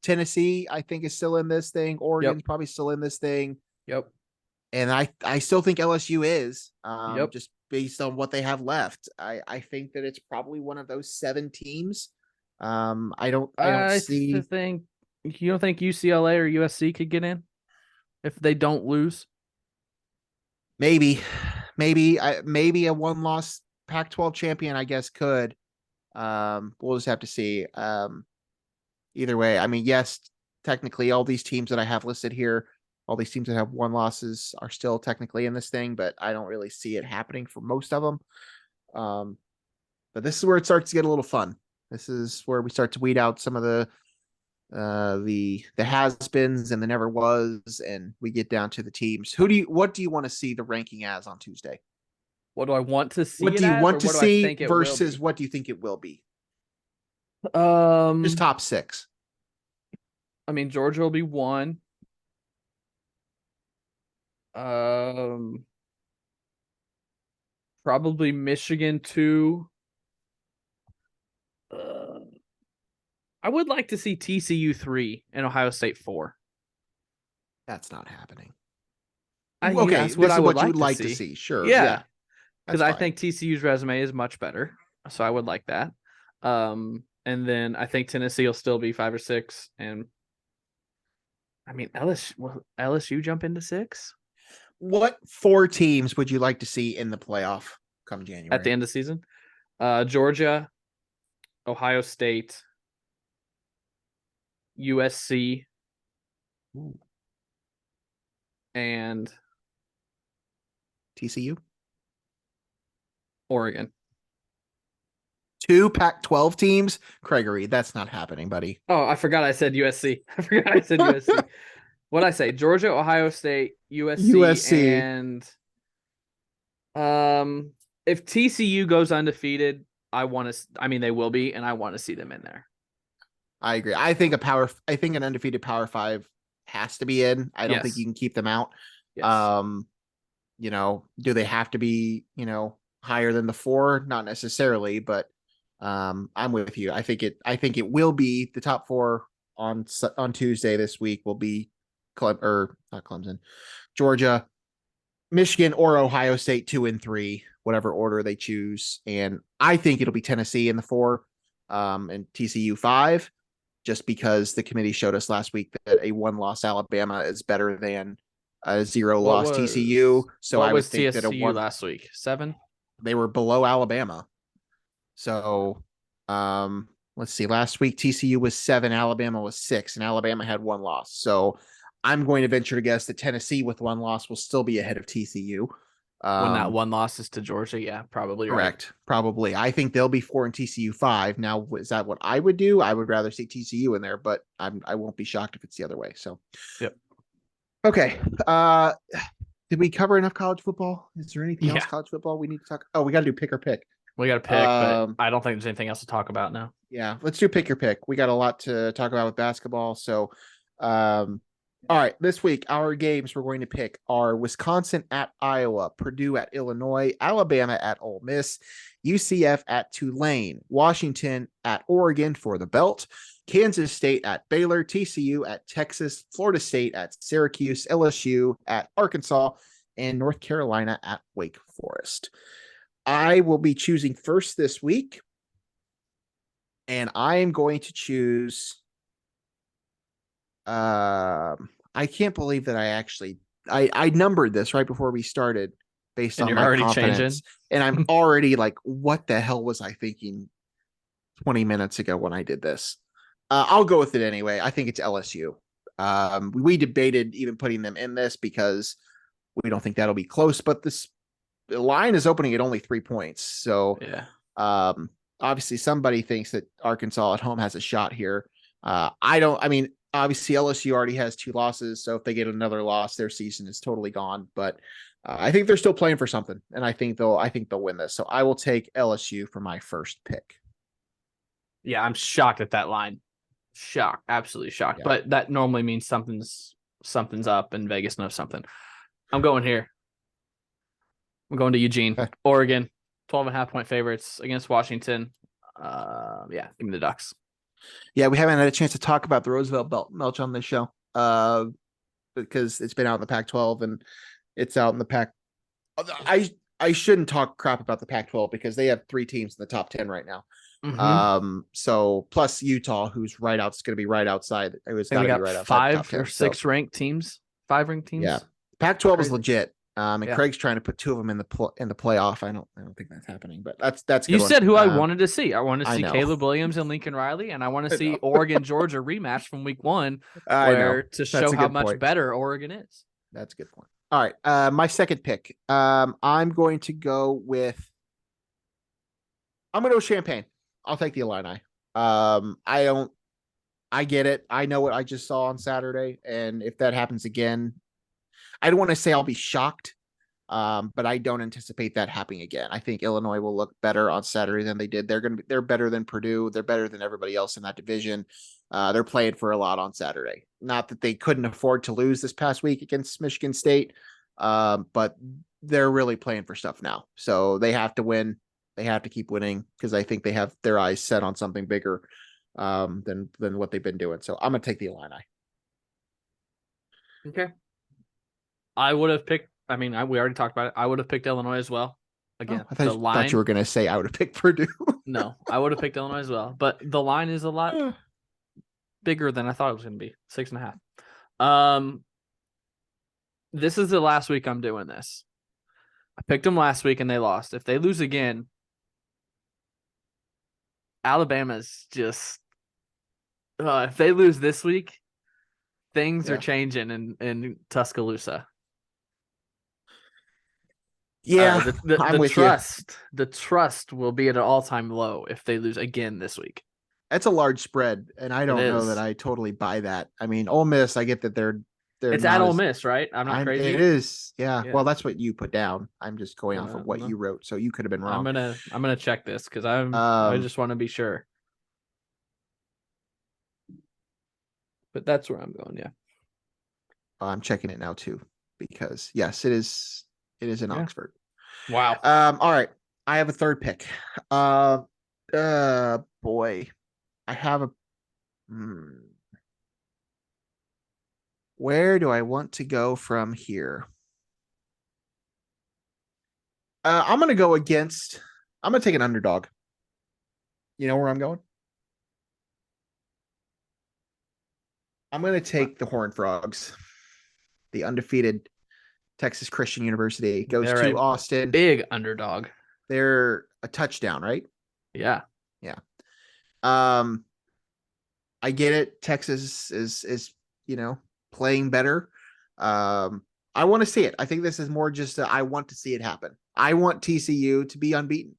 Tennessee, I think, is still in this thing. Oregon's probably still in this thing. Yep. And I still think LSU is, Yep. just based on what they have left. I think that it's probably one of those 7 teams. I don't see. Think you don't think UCLA or USC could get in if they don't lose? Maybe a 1-loss Pac-12 champion, I guess, could. We'll just have to see. Either way, I mean, yes, technically all these teams that I have listed here, all these teams that have 1 losses are still technically in this thing, but I don't really see it happening for most of them. But this is where it starts to get a little fun. This is where we start to weed out some of the has-beens and the never was, and we get down to the teams. What do you want to see the ranking as on Tuesday? What do I want to see? What do you want to see versus versus what do you think it will be? Just top 6. I mean, Georgia will be 1. Probably Michigan 2. I would like to see TCU 3 and Ohio State 4. That's not happening. Okay, that's what I would like to see. Sure. Yeah. Because I fine. think TCU's resume is much better. So I would like that. And then I think Tennessee will still be 5 or 6. And I mean, LSU jump into 6? What 4 teams would you like to see in the playoff come January? At the end of the season? Georgia, Ohio State, USC, and TCU? Oregon. 2 Pac-12 teams? Gregory, that's not happening, buddy. Oh, I forgot I said USC. What'd I say? Georgia, Ohio State, USC, and if TCU goes undefeated, they will be, and I want to see them in there. I agree. I think an undefeated Power 5 has to be in. I don't think you can keep them out. Yes. Do they have to be, higher than the 4? Not necessarily, but I'm with you. I think it will be the top 4 on Tuesday this week will be not Clemson, Georgia, Michigan, or Ohio State 2 and 3, whatever order they choose. And I think it'll be Tennessee in the 4. and TCU 5, just because the committee showed us last week that a 1-loss Alabama is better than a 0-loss TCU. So what I would was think that TSCU last week? 7? they were below Alabama. So let's see. Last week TCU was 7, Alabama was 6, and Alabama had 1 loss. So I'm going to venture to guess that Tennessee with 1 loss will still be ahead of TCU. When that 1 loss is to Georgia, yeah, probably Correct. right. Probably. I think they'll be 4 and TCU 5. Now, is that what I would do? I would rather see TCU in there, but I won't be shocked if it's the other way. So, yep. Okay. Did we cover enough college football? Is there anything else college football we need to talk? Oh, we got to do pick or pick. We got to pick, but I don't think there's anything else to talk about now. Yeah, let's do pick your pick. We got a lot to talk about with basketball. So, all right, this week, our games we're going to pick are Wisconsin at Iowa, Purdue at Illinois, Alabama at Ole Miss, UCF at Tulane, Washington at Oregon for the belt, Kansas State at Baylor, TCU at Texas, Florida State at Syracuse, LSU at Arkansas, and North Carolina at Wake Forest. I will be choosing first this week, and I am going to choose I can't believe that I numbered this right before we started based and on you're my already confidence. changing. And I'm already like, what the hell was I thinking 20 minutes ago when I did this? I'll go with it anyway. I think it's LSU. We debated even putting them in this because we don't think that'll be close, but the line is opening at only 3 points. So yeah. Obviously somebody thinks that Arkansas at home has a shot here. Obviously LSU already has 2 losses, so if they get another loss, their season is totally gone. But I think they're still playing for something, and I think they'll win this. So I will take LSU for my first pick. Yeah, I'm shocked at that line. Shocked, absolutely shocked. Yeah. But that normally means something's up, and Vegas knows something. I'm going here. I'm going to Eugene, Oregon, 12.5-point favorites against Washington. Give me the Ducks. Yeah, we haven't had a chance to talk about the Roosevelt Belt Melch on this show because it's been out in the Pac-12 and it's out in the Pac. I shouldn't talk crap about the Pac-12 because they have 3 teams in the top 10 right now. Mm-hmm. So plus Utah, who's right out, it's going to be right outside. It was got to be right outside. 5 or 6 ranked teams. 5 ranked teams. Yeah, Pac-12 is legit. And Craig's trying to put 2 of them in the playoff. I don't think that's happening, but that's you said who I wanted to see. I want to see Caleb Williams and Lincoln Riley, and I want to see Oregon Georgia rematch from week 1, to show how much better Oregon is. That's a good point. All right, my second pick. I'm going to go Champaign. I'll take the Illini. I get it. I know what I just saw on Saturday, and if that happens again, I don't want to say I'll be shocked, but I don't anticipate that happening again. I think Illinois will look better on Saturday than they did. They're better than Purdue. They're better than everybody else in that division. They're playing for a lot on Saturday. Not that they couldn't afford to lose this past week against Michigan State, but they're really playing for stuff now. So they have to win. They have to keep winning because I think they have their eyes set on something bigger than what they've been doing. So I'm going to take the Illini. Okay. I would have picked. I mean, we already talked about it. I would have picked Illinois as well. Again, I thought you were going to say I would have picked Purdue. No, I would have picked Illinois as well. But the line is a lot bigger than I thought it was going to be. 6.5. This is the last week I'm doing this. I picked them last week and they lost. If they lose again, Alabama's just. If they lose this week, things are changing in Tuscaloosa. Yeah, the trust will be at an all-time low if they lose again this week. That's a large spread, and I don't know that I totally buy that. I mean, Ole Miss, I get that they're it's at Ole Miss, right? I'm not crazy. It is, yeah. Well, that's what you put down. I'm just going off of what you wrote, so you could have been wrong. I'm gonna check this because I just want to be sure. But that's where I'm going. Yeah, I'm checking it now too because yes, it is. It is in Oxford. Wow. All right. I have a third pick. Boy. I have a where do I want to go from here? I'm going to take an underdog. You know where I'm going? I'm going to take the Horned Frogs, the undefeated Texas Christian University. Goes They're to a Austin. big underdog. They're a touchdown, right? Yeah. Yeah. Um, I get it. Texas is playing better. I want to see it. I think this is more just I want to see it happen. I want TCU to be unbeaten,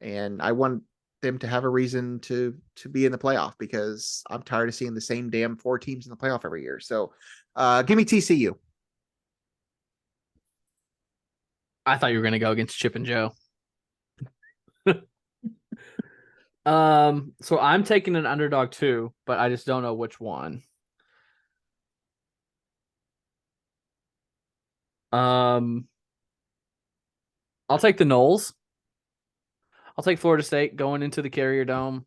and I want them to have a reason to be in the playoff because I'm tired of seeing the same damn 4 teams in the playoff every year. So, give me TCU. I thought you were going to go against Chip and Joe. So I'm taking an underdog too, but I just don't know which one. I'll take the Noles. I'll take Florida State going into the Carrier Dome.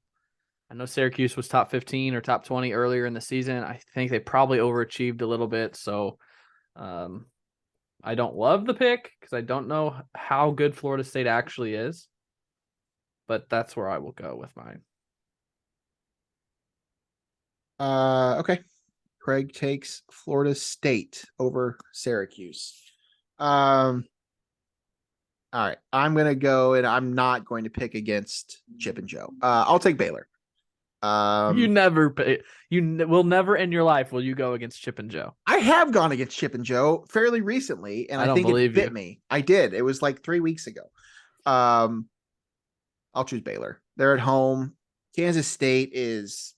I know Syracuse was top 15 or top 20 earlier in the season. I think they probably overachieved a little bit. So I don't love the pick because I don't know how good Florida State actually is. But that's where I will go with mine. Okay. Craig takes Florida State over Syracuse. All right. I'm going to go and I'm not going to pick against Chip and Joe. I'll take Baylor. You will never in your life will you go against Chip and Joe. I have gone against Chip and Joe fairly recently, and I don't think it believe bit you. me. I did. It was like 3 weeks ago. I'll choose Baylor. They're at home. Kansas State is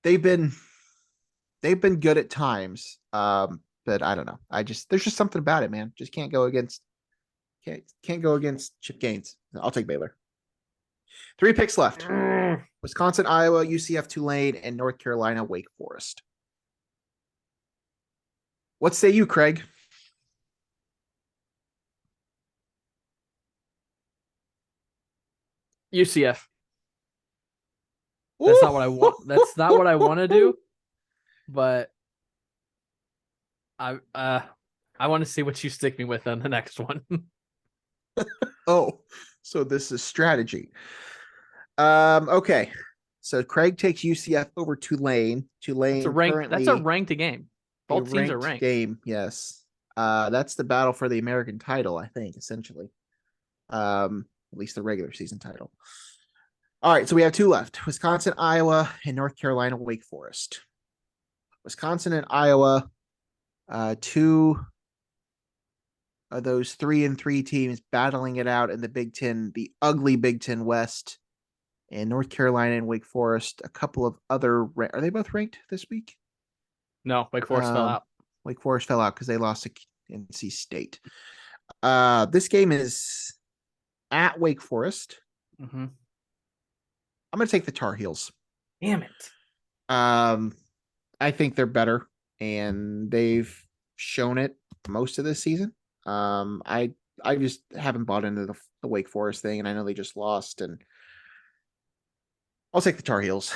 they've been good at times. But I don't know. There's just something about it, man. Just can't go against Chip Gaines. I'll take Baylor. 3 picks left. Wisconsin, Iowa, UCF, Tulane, and North Carolina, Wake Forest. What say you, Craig? UCF. That's not what I want. That's not what I want to do. But I want to see what you stick me with on the next one. Oh, so this is strategy. Okay. So Craig takes UCF over Tulane. Tulane that's a ranked game. Both teams are ranked. Game, yes. That's the battle for the American title, I think, essentially. At least the regular season title. All right, so we have 2 left. Wisconsin, Iowa, and North Carolina, Wake Forest. Wisconsin and Iowa, 2 of those 3-3 teams battling it out in the Big Ten, the ugly Big Ten West. And North Carolina and Wake Forest, a couple of other. Are they both ranked this week? No, Wake Forest fell out. Wake Forest fell out because they lost to NC State. This game is at Wake Forest. Mm-hmm. I'm going to take the Tar Heels. Damn it. I think they're better, and they've shown it most of this season. I just haven't bought into the Wake Forest thing, and I know they just lost, and I'll take the Tar Heels.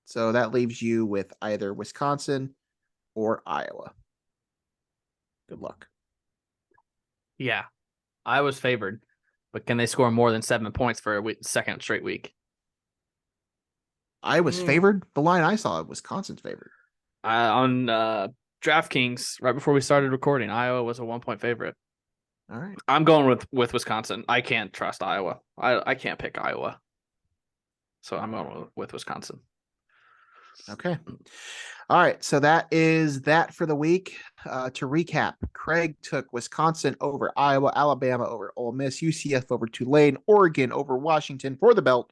So that leaves you with either Wisconsin or Iowa. Good luck. Yeah, I was favored, but can they score more than 7 points for a second straight week? I was favored. The line I saw, Wisconsin's favored. On DraftKings, right before we started recording, Iowa was a 1-point favorite. All right. I'm going with Wisconsin. I can't trust Iowa. I can't pick Iowa. So I'm going with Wisconsin. Okay. All right. So that is that for the week. To recap, Craig took Wisconsin over Iowa, Alabama over Ole Miss, UCF over Tulane, Oregon over Washington for the belt,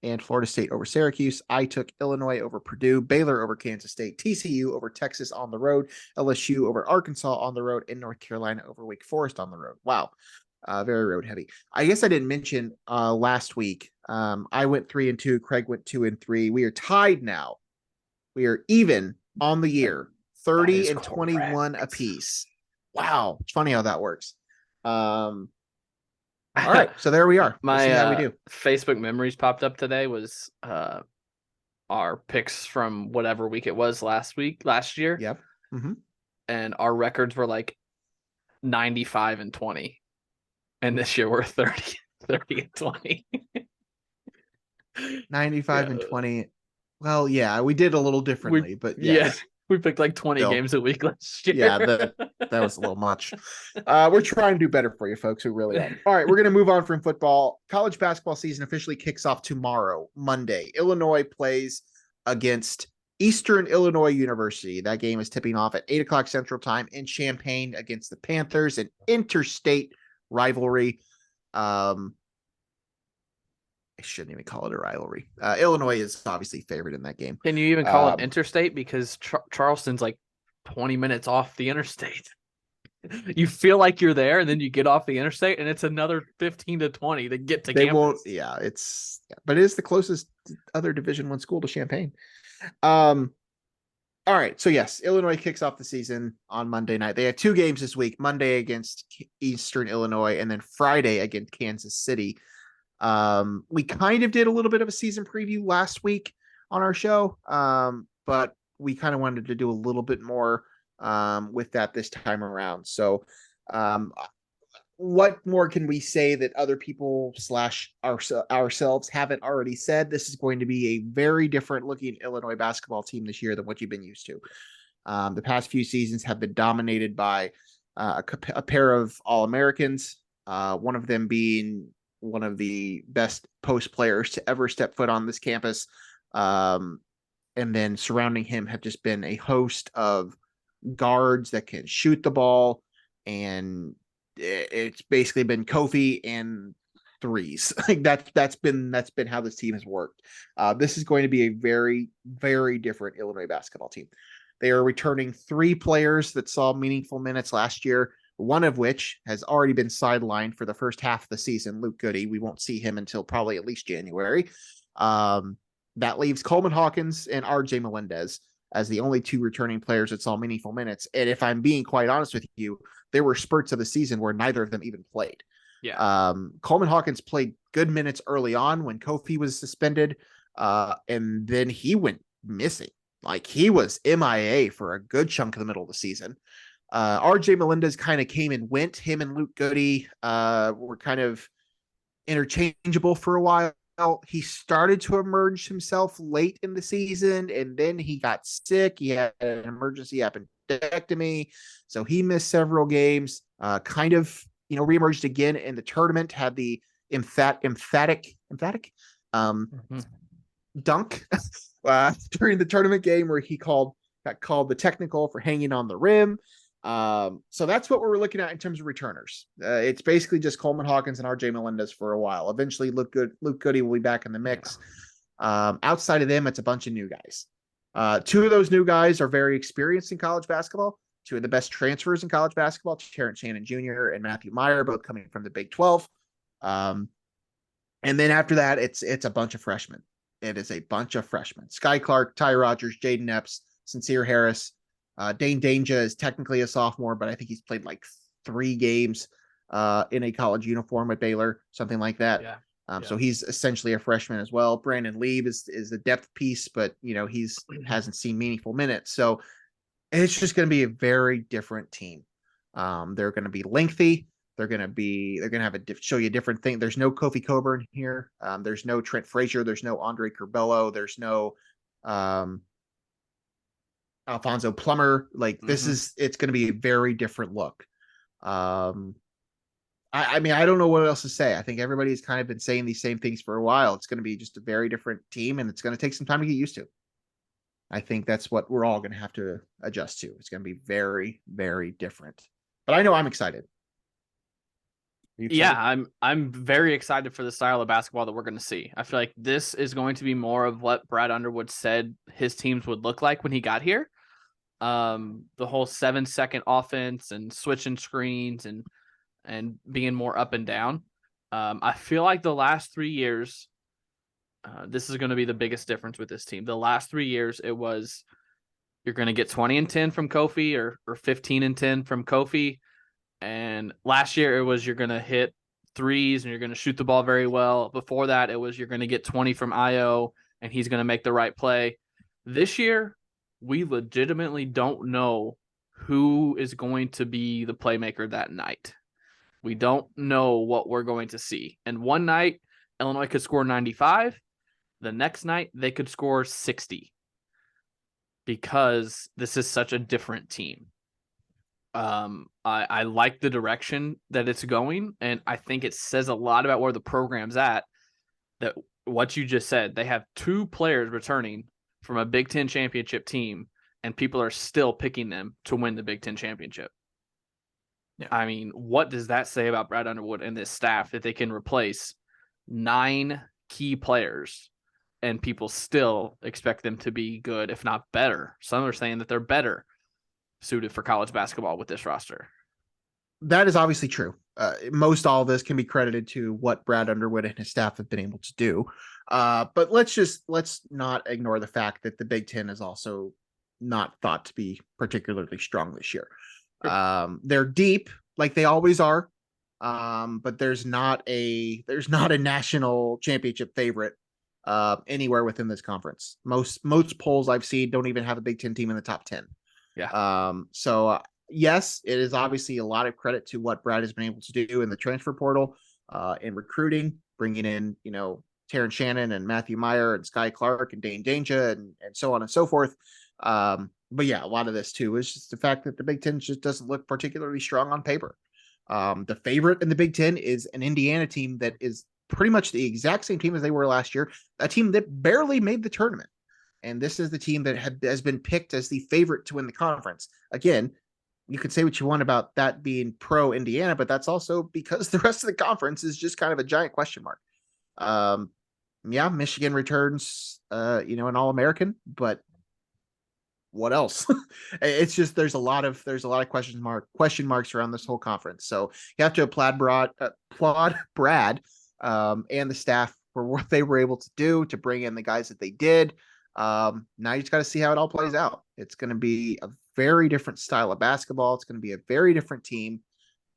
and Florida State over Syracuse. I took Illinois over Purdue, Baylor over Kansas State, TCU over Texas on the road, LSU over Arkansas on the road, and North Carolina over Wake Forest on the road. Wow. Very road heavy. I guess I didn't mention last week. I went 3-2. Craig went 2-3. We are tied now. We are even on the year, 30 and 21 apiece. Wow. It's funny how that works. All right, so there we are. My see how we do. Facebook memories popped up today was our picks from whatever week it was last year. Yep. Mm-hmm. And our records were like 95 and 20. And this year we're 30 and 20. 95 and 20. Well, yeah, we did a little We differently, but yeah, yes, we picked like 20 still, games a week last yeah, year. that was a little much. We're trying to do better for you folks. We really are. All right, we're going to move on from football. College basketball season officially kicks off tomorrow, Monday. Illinois plays against Eastern Illinois University. That game is tipping off at 8 o'clock Central Time in Champaign against the Panthers, an interstate rivalry. Um, I shouldn't even call it a rivalry. Illinois is obviously favored in that game. Can you even call it Um, interstate? Because Charleston's like 20 minutes off the interstate. You feel like you're there, and then you get off the interstate, and it's another 15 to 20 to get to they campus. won't. Yeah, but it is the closest other Division I school to Champaign. Um, all right. So yes, Illinois kicks off the season on Monday night. They have 2 games this week: Monday against Eastern Illinois, and then Friday against Kansas City. We kind of did a little bit of a season preview last week on our show, but we kind of wanted to do a little bit more with that this time around. So, um, what more can we say that other people slash ourselves haven't already said? This is going to be a very different looking Illinois basketball team this year than what you've been used to. The past few seasons have been dominated by a pair of All-Americans, one of them being one of the best post players to ever step foot on this campus. And then surrounding him have just been a host of guards that can shoot the ball, and it's basically been Kofi and threes. Like that's been how this team has worked. This is going to be a very, very different Illinois basketball team. They are returning 3 players that saw meaningful minutes last year, one of which has already been sidelined for the first half of the season, Luke Goody. We won't see him until probably at least January. That leaves Coleman Hawkins and RJ Melendez as the only 2 returning players that saw meaningful minutes. And if I'm being quite honest with you, there were spurts of the season where neither of them even played. Yeah. Coleman Hawkins played good minutes early on when Kofi was suspended, and then he went missing. Like he was MIA for a good chunk of the middle of the season. RJ Melendez kind of came and went. Him and Luke Goody were kind of interchangeable for a while. He started to emerge himself late in the season, and then he got sick. He had an emergency appendectomy, so he missed several games. Kind of, reemerged again in the tournament. Had the emphatic dunk during the tournament game where he got called the technical for hanging on the rim. So that's what we're looking at in terms of returners. It's basically just Coleman Hawkins and RJ Melendez for a while. Eventually, Luke Goody will be back in the mix. Outside of them, it's a bunch of new guys. 2 of those new guys are very experienced in college basketball. 2 of the best transfers in college basketball, Terrence Shannon Jr. and Matthew Meyer, both coming from the Big 12. And then after that, it's a bunch of freshmen. It is a bunch of freshmen. Sky Clark, Ty Rogers, Jaden Epps, Sincere Harris. Dane Danger is technically a sophomore, but I think he's played like 3 games in a college uniform at Baylor, something like that. Yeah. So he's essentially a freshman as well. Brandon Lieb is the depth piece, but he's hasn't seen meaningful minutes. So it's just going to be a very different team. They're going to be lengthy. They're going to show you a different thing. There's no Kofi Coburn here. There's no Trent Frazier. There's no Andre Curbelo. There's no Alfonso Plummer. Like it's going to be a very different look. I mean, I don't know what else to say. I think everybody's kind of been saying these same things for a while. It's going to be just a very different team, and it's going to take some time to get used to. I think that's what we're all going to have to adjust to. It's going to be very, very different. But I know I'm excited. Yeah, I'm very excited for the style of basketball that we're going to see. I feel like this is going to be more of what Brad Underwood said his teams would look like when he got here. The whole 7-second offense and switching screens and being more up and down. I feel like the last 3 years, this is going to be the biggest difference with this team. The last 3 years, it was you're going to get 20 and 10 from Kofi or 15 and 10 from Kofi. And last year it was you're going to hit threes and you're going to shoot the ball very well. Before that, it was you're going to get 20 from Io and he's going to make the right play. This year, we legitimately don't know who is going to be the playmaker that night. We don't know what we're going to see. And one night, Illinois could score 95. The next night, they could score 60 because this is such a different team. I like the direction that it's going, and I think it says a lot about where the program's at. That what you just said, they have 2 players returning from a Big Ten championship team, and people are still picking them to win the Big Ten championship. Yeah. I mean, what does that say about Brad Underwood and this staff that they can replace 9 key players and people still expect them to be good, if not better? Some are saying that they're better suited for college basketball with this roster. That is obviously true. Most all of this can be credited to what Brad Underwood and his staff have been able to do. But let's not ignore the fact that the Big Ten is also not thought to be particularly strong this year. They're deep like they always are. But there's not a national championship favorite anywhere within this conference. Most polls I've seen don't even have a Big Ten team in the top 10. Yeah. So yes, it is obviously a lot of credit to what Brad has been able to do in the transfer portal, in recruiting, bringing in, Terrence Shannon and Matthew Meyer and Sky Clark and Dane Danger and so on and so forth. But yeah, a lot of this too is just the fact that the Big Ten just doesn't look particularly strong on paper. The favorite in the Big Ten is an Indiana team that is pretty much the exact same team as they were last year, a team that barely made the tournament. And this is the team that has been picked as the favorite to win the conference. Again, you could say what you want about that being pro Indiana, but that's also because the rest of the conference is just kind of a giant question mark. Yeah, Michigan returns, an All-American, but what else? It's just there's a lot of question marks around this whole conference. So you have to applaud Brad and the staff for what they were able to do to bring in the guys that they did. Now you just got to see how it all plays out. It's going to be a very different style of basketball. It's going to be a very different team.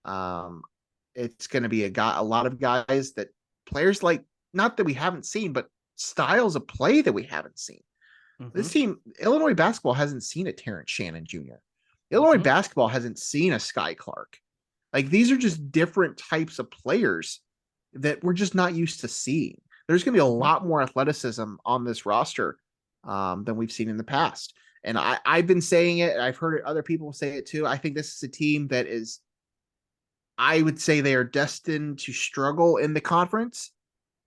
It's going to be a lot of guys that players like, not that we haven't seen, but styles of play that we haven't seen. Mm-hmm. This team, Illinois basketball hasn't seen a Terrence Shannon Jr. Illinois basketball hasn't seen a Sky Clark. Like, these are just different types of players that we're just not used to seeing. There's going to be a lot more athleticism on this roster than we've seen in the past. And I've been saying it. I've heard it, other people say it too. I think this is a team that is, I would say they are destined to struggle in the conference,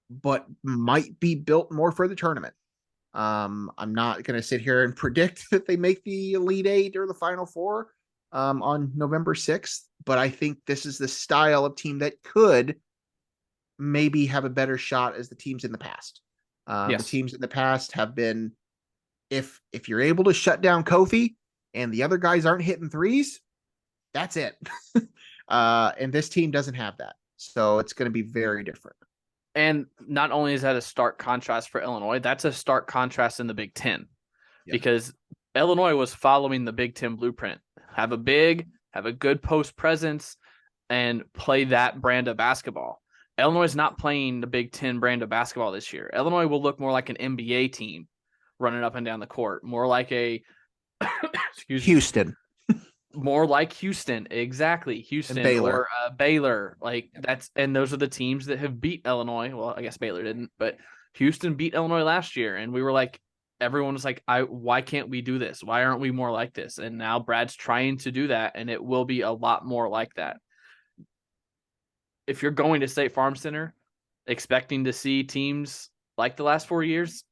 but might be built more for the tournament. I'm not going to sit here and predict that they make the Elite Eight or the Final Four on November 6th, but I think this is the style of team that could maybe have a better shot as the teams in the past. Yes. The teams in the past have been, if you're able to shut down Kofi and the other guys aren't hitting threes, that's it. And this team doesn't have that. So it's going to be very different. And not only is that a stark contrast for Illinois, that's a stark contrast in the Big Ten. Yep. Because Illinois was following the Big Ten blueprint. Have a good post presence, and play that brand of basketball. Illinois is not playing the Big Ten brand of basketball this year. Illinois will look more like an NBA team running up and down the court, more like a Houston. More like Houston, exactly. Houston or Baylor, and those are the teams that have beat Illinois. Well, I guess Baylor didn't, but Houston beat Illinois last year, and we were like, everyone was like, why can't we do this? Why aren't we more like this? And now Brad's trying to do that, and it will be a lot more like that. If you're going to State Farm Center expecting to see teams like the last 4 years,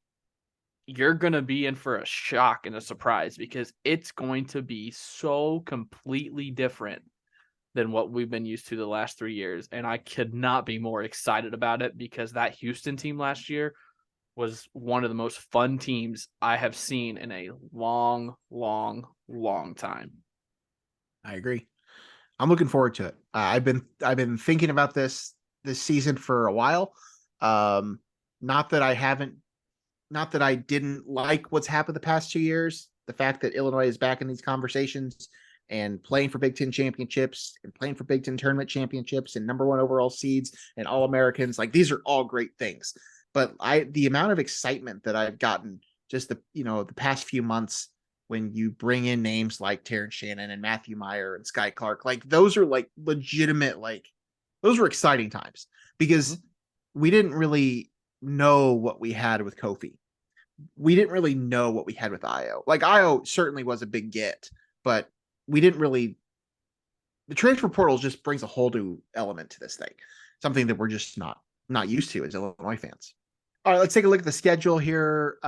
you're going to be in for a shock and a surprise, because it's going to be so completely different than what we've been used to the last 3 years. And I could not be more excited about it, because that Houston team last year was one of the most fun teams I have seen in a long, long, long time. I agree. I'm looking forward to it. I've been thinking about this season for a while. Not that I didn't like what's happened the past 2 years. The fact that Illinois is back in these conversations and playing for Big Ten championships and playing for Big Ten tournament championships and #1 overall seeds and All-Americans, like, these are all great things. But the amount of excitement that I've gotten just the past few months when you bring in names like Terrence Shannon and Matthew Meyer and Sky Clark, like, those are like legitimate, like, those were exciting times, because we didn't really know what we had with Kofi. We didn't really know what we had with Io. Like Io certainly was a big get, but we didn't really. The transfer portal just brings a whole new element to this thing, something that we're just not used to as Illinois fans. All right, let's take a look at the schedule here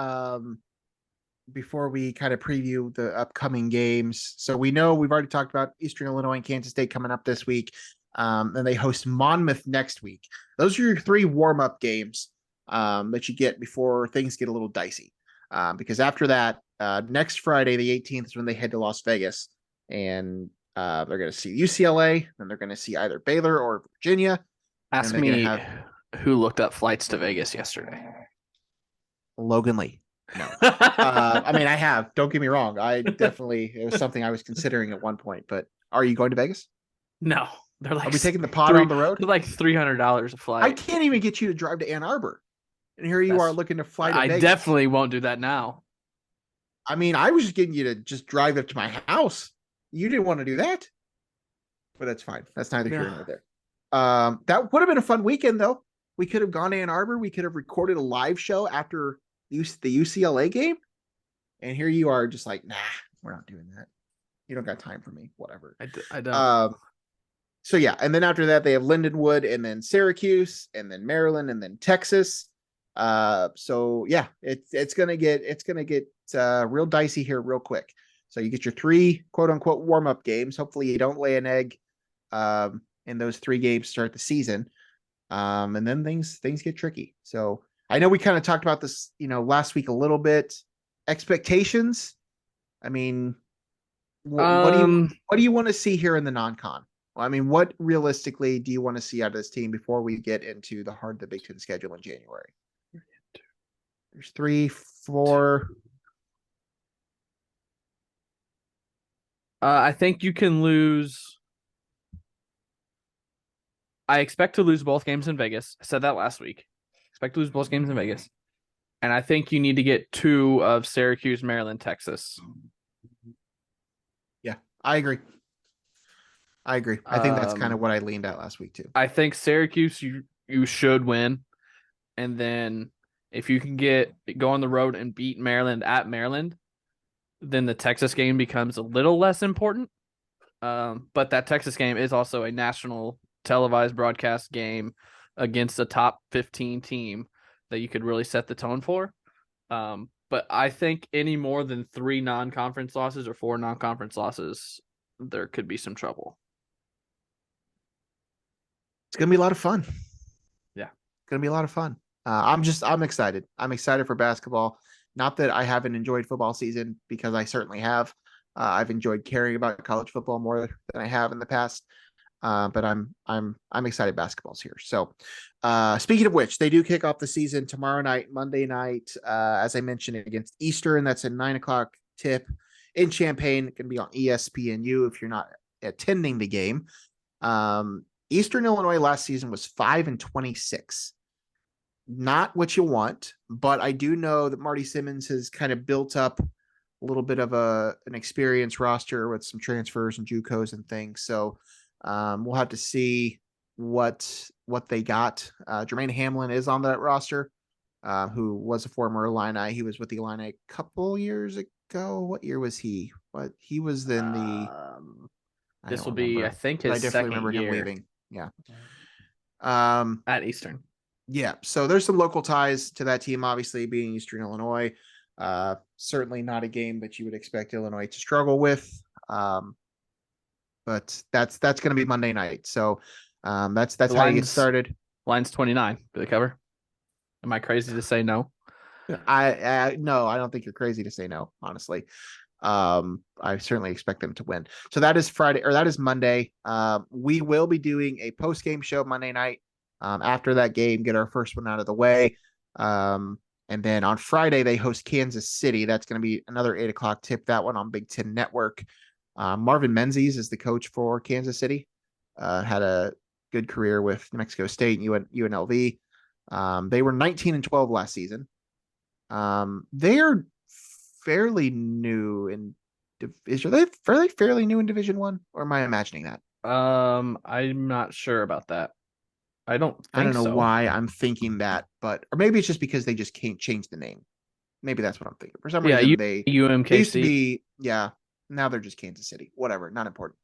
before we kind of preview the upcoming games. So we know we've already talked about Eastern Illinois and Kansas State coming up this week. Then they host Monmouth next week. Those are your 3 warm-up games that you get before things get a little dicey. Because after that, next Friday, the 18th, is when they head to Las Vegas. And they're going to see UCLA, then they're going to see either Baylor or Virginia. Ask me who looked up flights to Vegas yesterday. Logan Lee. No. I mean, I have. Don't get me wrong. It was something I was considering at one point. But are you going to Vegas? No. They're like, are we taking the pod on the road? They're like $300 a flight. I can't even get you to drive to Ann Arbor. And here you are looking to fly to Vegas. I definitely won't do that now. I mean, I was just getting you to just drive up to my house. You didn't want to do that. But that's fine. That's neither here nor there. That would have been a fun weekend, though. We could have gone to Ann Arbor. We could have recorded a live show after the UCLA game. And here you are just like, nah, we're not doing that. You don't got time for me. Whatever. I don't. So, yeah. And then after that, they have Lindenwood and then Syracuse and then Maryland and then Texas. So, yeah, it's going to get real dicey here real quick. So you get your 3 quote unquote warm-up games. Hopefully you don't lay an egg in those 3 games to start the season. And then things get tricky. So I know we kind of talked about this, last week a little bit. Expectations. I mean, what do you want to see here in the non-con? Well, I mean, what realistically do you want to see out of this team before we get into the heart of the Big Ten schedule in January? There's 3, 4. I think you can lose. I expect to lose both games in Vegas. I said that last week. Expect to lose both games in Vegas. And I think you need to get 2 of Syracuse, Maryland, Texas. Yeah, I agree. I think that's kind of what I leaned at last week too. I think Syracuse you should win. And then if you can go on the road and beat Maryland at Maryland, then the Texas game becomes a little less important. But that Texas game is also a national televised broadcast game against a top 15 team that you could really set the tone for. But I think any more than 3 non-conference losses or 4 non-conference losses, there could be some trouble. It's going to be a lot of fun. Yeah. It's going to be a lot of fun. I'm excited. I'm excited for basketball. Not that I haven't enjoyed football season, because I certainly have. I've enjoyed caring about college football more than I have in the past. But I'm excited basketball's here. So, speaking of which, they do kick off the season tomorrow night, Monday night, as I mentioned, against Eastern. That's a 9:00 tip in Champaign. It can be on ESPNU if you're not attending the game. Eastern Illinois last season was 5-26. Not what you want, but I do know that Marty Simmons has kind of built up a little bit of an experienced roster with some transfers and JUCOs and things. So we'll have to see what they got. Jermaine Hamlin is on that roster, who was a former Illini. He was with the Illini a couple years ago. What year was he? What he was in the. This will be, I think, his second year. Him leaving. Yeah. At Eastern. Yeah. So there's some local ties to that team, obviously being Eastern Illinois. Certainly not a game that you would expect Illinois to struggle with. But that's going to be Monday night. So that's how you get started. Line's 29 for the cover. Am I crazy to say no? No, I don't think you're crazy to say no, honestly. I certainly expect them to win. So that is Friday, or that is Monday. We will be doing a post-game show Monday night. After that game, get our first one out of the way. And then on Friday, they host Kansas City. That's going to be another 8:00 tip. That one on Big Ten Network. Marvin Menzies is the coach for Kansas City. Had a good career with New Mexico State and UNLV. They were 19-12 last season. They are fairly new in division. Are they fairly new in Division I, or am I imagining that? I'm not sure about that. I don't I don't think know so. why I'm thinking that, or maybe it's just because they just can't change the name. Maybe that's what I'm thinking. For some Yeah, reason, they used to UMKC. be, yeah. Now they're just Kansas City. Whatever, not important.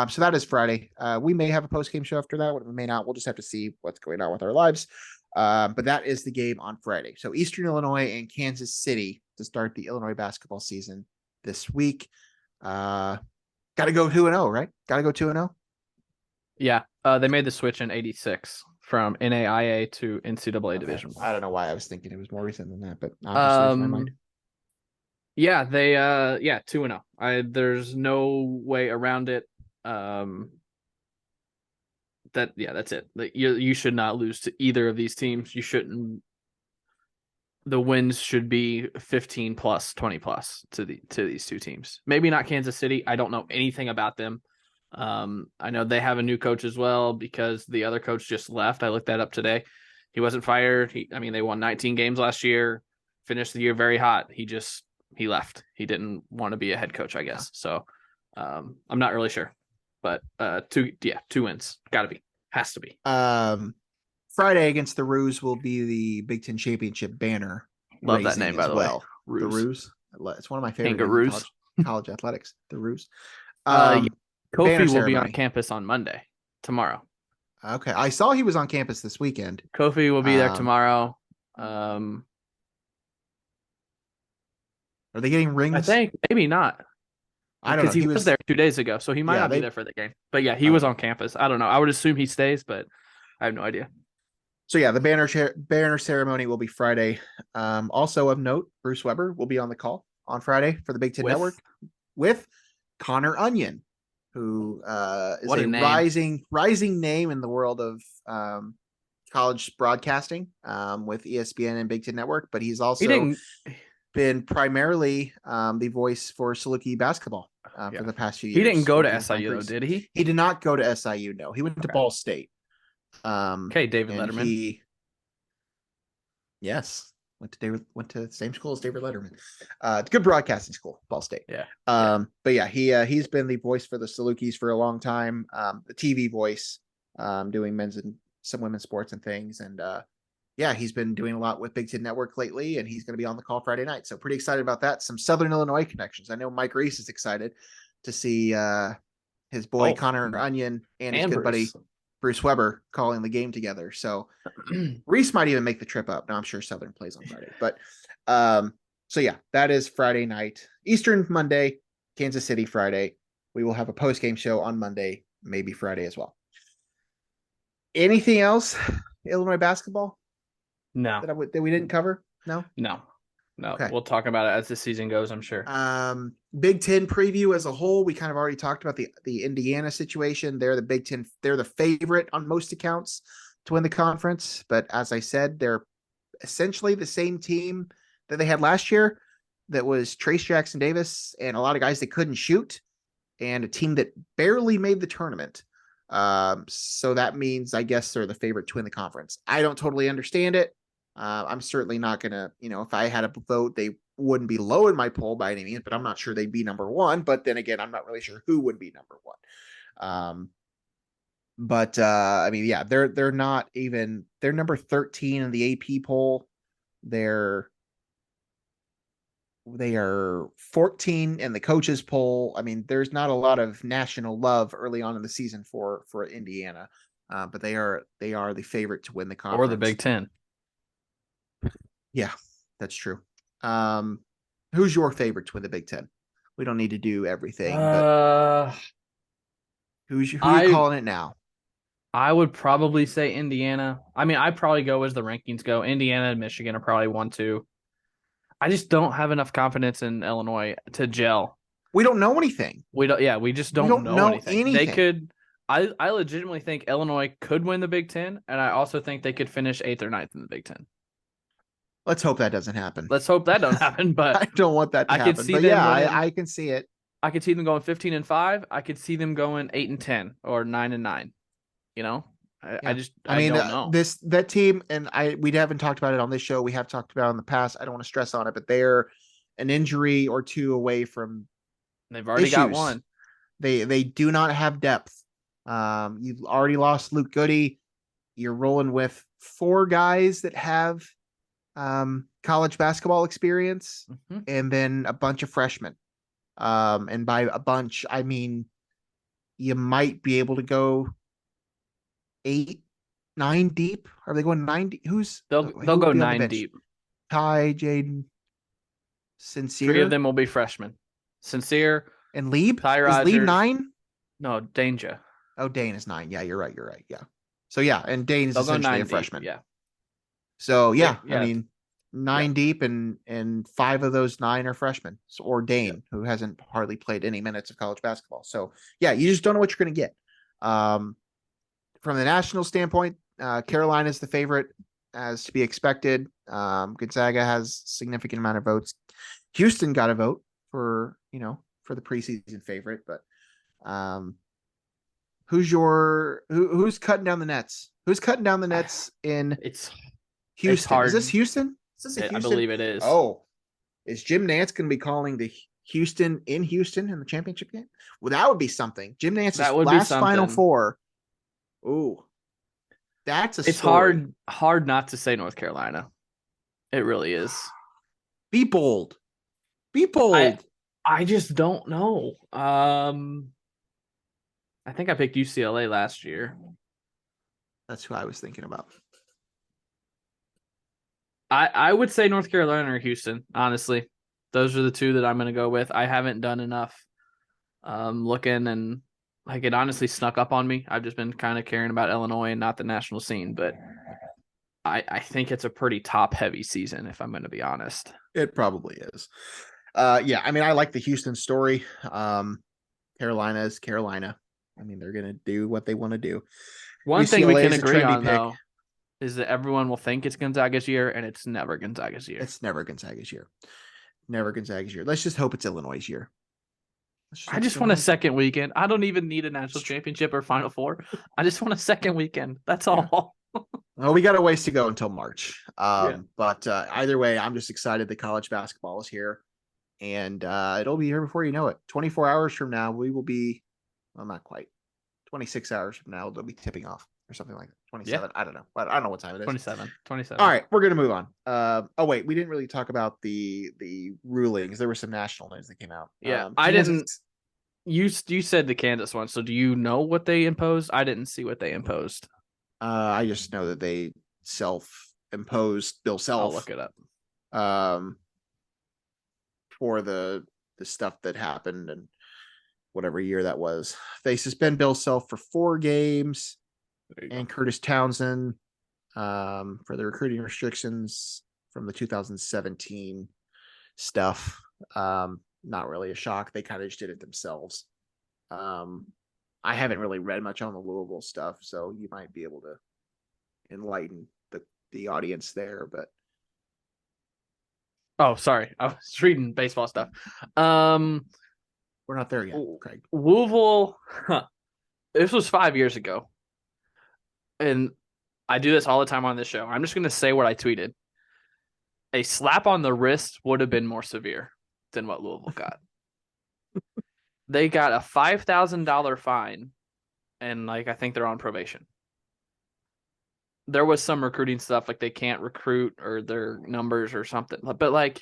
So that is Friday. We may have a post game show after that. We may not. We'll just have to see what's going on with our lives. But that is the game on Friday. So Eastern Illinois and Kansas City to start the Illinois basketball season this week. Got to go 2-0, right? Got to go 2-0. Yeah, they made the switch in '86 from NAIA to NCAA Division I I. don't know why I was thinking it was more recent than that, but obviously it's my mind. Yeah, they 2-0. There's no way around it. That's it. You should not lose to either of these teams. You shouldn't. The wins should be 15 plus, 20 plus to these two teams. Maybe not Kansas City. I don't know anything about them. I know they have a new coach as well because the other coach just left. I looked that up today. He wasn't fired. They won 19 games last year, finished the year very hot. He left. He didn't want to be a head coach, I guess. So I'm not really sure, but two wins. Got to be, has to be. Friday against the Roos will be the Big Ten championship banner. Love that name, by the way. The Roos. It's one of my favorite names in college athletics. The Roos. Kofi will ceremony. be on campus on Monday, tomorrow. Okay, I saw he was on campus this weekend. Kofi will be there tomorrow. Are they getting rings? I think maybe not. I don't know. Because he was there 2 days ago, so he might not be there for the game. But yeah, he was on campus. I don't know. I would assume he stays, but I have no idea. So yeah, the banner ceremony will be Friday. Also of note, Bruce Weber will be on the call on Friday for the Big Ten Network with Connor Onion, who is a rising name in the world of college broadcasting with ESPN and Big Ten Network. But he's also been primarily the voice for Saluki basketball for the past few years. He didn't go to SIU though, did he? He did not go to SIU. No, he went to Ball State. David Letterman. Went to the same school as David Letterman. Good broadcasting school, Ball State. Yeah. But yeah, he's been the voice for the Salukis for a long time. The TV voice, doing men's and some women's sports and things. And he's been doing a lot with Big Ten Network lately, and he's going to be on the call Friday night. So pretty excited about that. Some Southern Illinois connections. I know Mike Reese is excited to see his boy Connor Onion and his good buddy Bruce Weber calling the game together. So Reese might even make the trip up. Now I'm sure Southern plays on Friday, but so yeah, that is Friday night. Eastern Monday, Kansas City Friday. We will have a post-game show on Monday, maybe Friday as well. Anything else? Illinois basketball? No. That we didn't cover? No. Okay. We'll talk about it as the season goes, I'm sure. Big Ten preview as a whole. We kind of already talked about the Indiana situation. They're the Big Ten. They're the favorite on most accounts to win the conference. But as I said, they're essentially the same team that they had last year. That was Trace Jackson Davis and a lot of guys that couldn't shoot, and a team that barely made the tournament. So that means I guess they're the favorite to win the conference. I don't totally understand it. I'm certainly not going to, if I had a vote, they wouldn't be low in my poll by any means, but I'm not sure they'd be number one. But then again, I'm not really sure who would be number one. They're not even, they're number 13 in the AP poll. They are 14 in the coaches poll. I mean, there's not a lot of national love early on in the season for Indiana, but they are the favorite to win the conference. Or the Big Ten. Yeah, that's true. Who's your favorite to win the Big Ten? We don't need to do everything, but who are you calling it now? I would probably say Indiana. I mean, I'd probably go as the rankings go. Indiana and Michigan are probably 1-2. I just don't have enough confidence in Illinois to gel. We don't know anything. We just don't know anything. They could. I legitimately think Illinois could win the Big Ten, and I also think they could finish 8th or 9th in the Big Ten. Let's hope that doesn't happen. Let's hope that don't happen. But I don't want that to happen. Could see them I can see it. I could see them going 15-5. I could see them going 8-10 or 9-9. I don't know. That team, and we haven't talked about it on this show. We have talked about it in the past. I don't want to stress on it, but they're an injury or two away from. They've already got one. They do not have depth. You've already lost Luke Goody. you're rolling with 4 guys that have college basketball experience, and then a bunch of freshmen. And by a bunch, I mean you might be able to go 8, 9 deep. Are they going 9 deep? They'll who go would be on the 9 bench? deep. Ty, Jaden, 3 Sincere, of them will be freshmen. Sincere and Lieb. Ty Is Lieb Rogers. 9? No, Danger. Oh, Dane is 9. Yeah, you're right. Yeah. So yeah, and Dane is They'll go essentially 9 a freshman. deep, yeah. So yeah, Yeah. I mean 9 deep, and 5 of those 9 are freshmen. So, or Dane, who hasn't hardly played any minutes of college basketball. So yeah, you just don't know what you're going to get. From the national standpoint, Carolina is the favorite, as to be expected. Gonzaga has significant amount of votes. Houston got a vote for the preseason favorite, but who's cutting down the nets? Who's cutting down the nets in It's Houston? hard. Is this Houston? Is this a Houston? I believe it is. Oh, is Jim Nance going to be calling the Houston in the championship game? Well, that would be something. Jim Nance's last Final Four. Ooh, that's a it's story. hard not to say North Carolina. It really is. Be bold. Be bold. I just don't know. I think I picked UCLA last year. That's who I was thinking about. I would say North Carolina or Houston, honestly. Those are the 2 that I'm going to go with. I haven't done enough looking, and like it honestly snuck up on me. I've just been kind of caring about Illinois and not the national scene, but I think it's a pretty top-heavy season, if I'm going to be honest. It probably is. Yeah, I mean, I like the Houston story. Carolina is Carolina. I mean, they're going to do what they want to do. One thing we can agree on, though, is that everyone will think it's Gonzaga's year, and it's never Gonzaga's year. It's never Gonzaga's year. Never Gonzaga's year. Let's just hope it's Illinois' year. I just want a second weekend. I don't even need a national championship or Final Four. I just want a second weekend. That's all. Well, we got a ways to go until March. But either way, I'm just excited that college basketball is here. And it'll be here before you know it. 24 hours from now, we will be, well, not quite. 26 hours from now, they'll be tipping off or something like that. 27. Yeah. I don't know. I don't know what time it is. 27. All right, we're gonna move on. Oh wait, we didn't really talk about the rulings. There were some national news that came out. Yeah, I didn't. You said the Kansas one. So do you know what they imposed? I didn't see what they imposed. I just know that they self-imposed Bill Self. I'll look it up. For the stuff that happened and whatever year that was, they suspend Bill Self for 4 games. And Curtis Townsend for the recruiting restrictions from the 2017 stuff. Not really a shock. They kind of just did it themselves. I haven't really read much on the Louisville stuff, so you might be able to enlighten the audience there. But oh, sorry, I was reading baseball stuff. We're not there yet, Craig. Louisville. This was 5 years ago. And I do this all the time on this show. I'm just going to say what I tweeted. A slap on the wrist would have been more severe than what Louisville got. They got a $5,000 fine, and I think they're on probation. There was some recruiting stuff, like they can't recruit or their numbers or something. But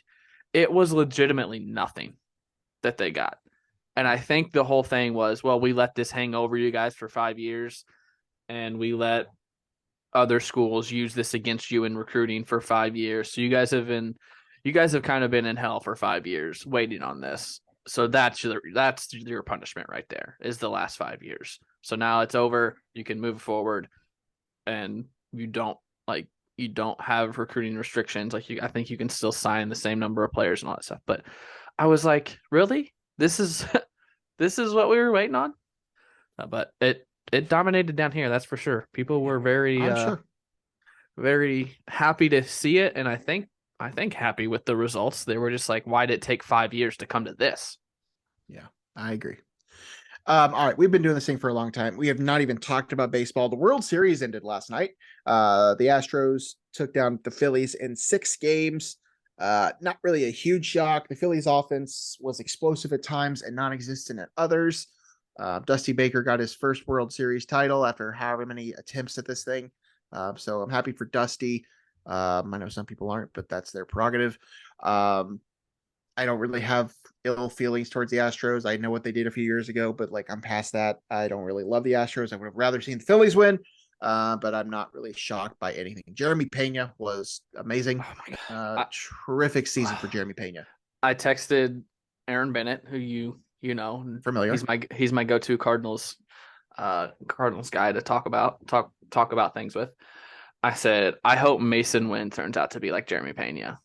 it was legitimately nothing that they got. And I think the whole thing was, well, we let this hang over you guys for 5 years. And we let other schools use this against you in recruiting for 5 years. So you guys have kind of been in hell for 5 years waiting on this. So that's your punishment right there, is the last 5 years. So now it's over. You can move forward, and you don't have recruiting restrictions. I think you can still sign the same number of players and all that stuff. But I was like, really? This is what we were waiting on? But it dominated down here, that's for sure. People were very very happy to see it, and I think happy with the results. They were just like, why did it take 5 years to come to this? Yeah, I agree. All right, we've been doing this thing for a long time. We have not even talked about baseball. The World Series ended last night. The Astros took down the Phillies in 6 games. Not really a huge shock. The Phillies offense was explosive at times and non-existent at others. Dusty Baker got his first World Series title after however many attempts at this thing. So I'm happy for Dusty. I know some people aren't, but that's their prerogative. I don't really have ill feelings towards the Astros. I know what they did a few years ago, but like I'm past that. I don't really love the Astros. I would have rather seen the Phillies win, but I'm not really shocked by anything. Jeremy Pena was amazing. Oh my God. Terrific season for Jeremy Pena. I texted Aaron Bennett, who you know, Familiar. He's my go-to Cardinals guy to talk about things with. I said, I hope Mason Wynn turns out to be like Jeremy Pena,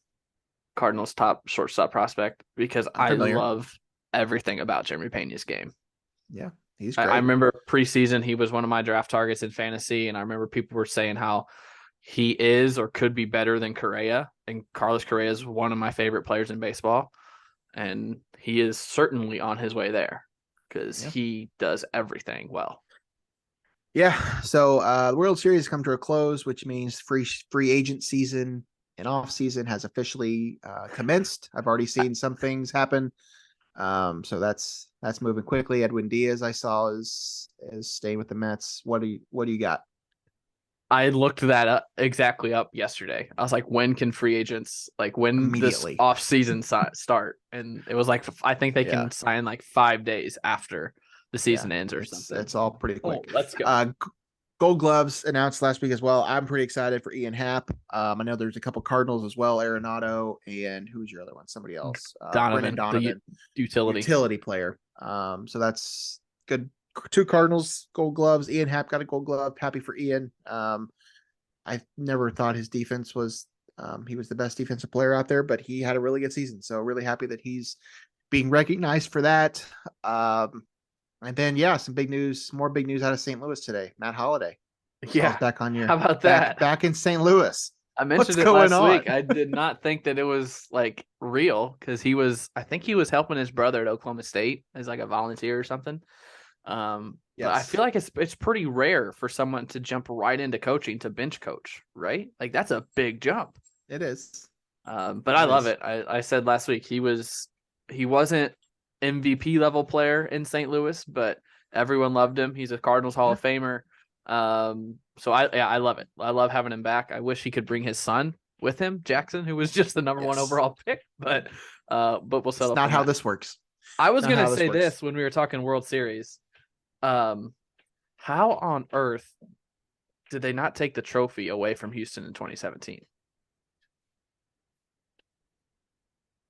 Cardinals top shortstop prospect, because I love everything about Jeremy Pena's game. Yeah, he's great. I remember preseason he was one of my draft targets in fantasy, and I remember people were saying how he is or could be better than Correa, and Carlos Correa is one of my favorite players in baseball, and he is certainly on his way there because he does everything well. Yeah, so the World Series come to a close, which means free agent season and off season has officially commenced. I've already seen some things happen, so that's moving quickly. Edwin Diaz, I saw, is staying with the Mets. What do you got? I looked that up yesterday. I was like, when can free agents, like, when this off season start? And it was like, I think they can sign like 5 days after the season ends or something. It's all pretty quick. Let's go. Gold Gloves announced last week as well. I'm pretty excited for Ian Happ. I know there's a couple Cardinals as well, Arenado, and who's your other one? Somebody else. Donovan, the utility player. So that's good. 2 Cardinals Gold Gloves. Ian Happ got a Gold Glove. Happy for Ian. I never thought his defense was he was the best defensive player out there, but he had a really good season. So really happy that he's being recognized for that. And then, some big news, more big news out of St. Louis today. Matt Holliday. Yeah. Back on your, how about that? Back in St. Louis. I mentioned it last week. I did not think that it was like real because I think he was helping his brother at Oklahoma State as like a volunteer or something. But I feel like it's pretty rare for someone to jump right into coaching to bench coach, right? Like that's a big jump. It is. But I love it. I said last week he wasn't MVP level player in St. Louis, but everyone loved him. He's a Cardinals Hall of Famer. So I love it. I love having him back. I wish he could bring his son with him, Jackson, who was just the number 1 overall pick, but we'll settle. It's not how this works. I was going to say this when we were talking World Series. How on earth did they not take the trophy away from Houston in 2017?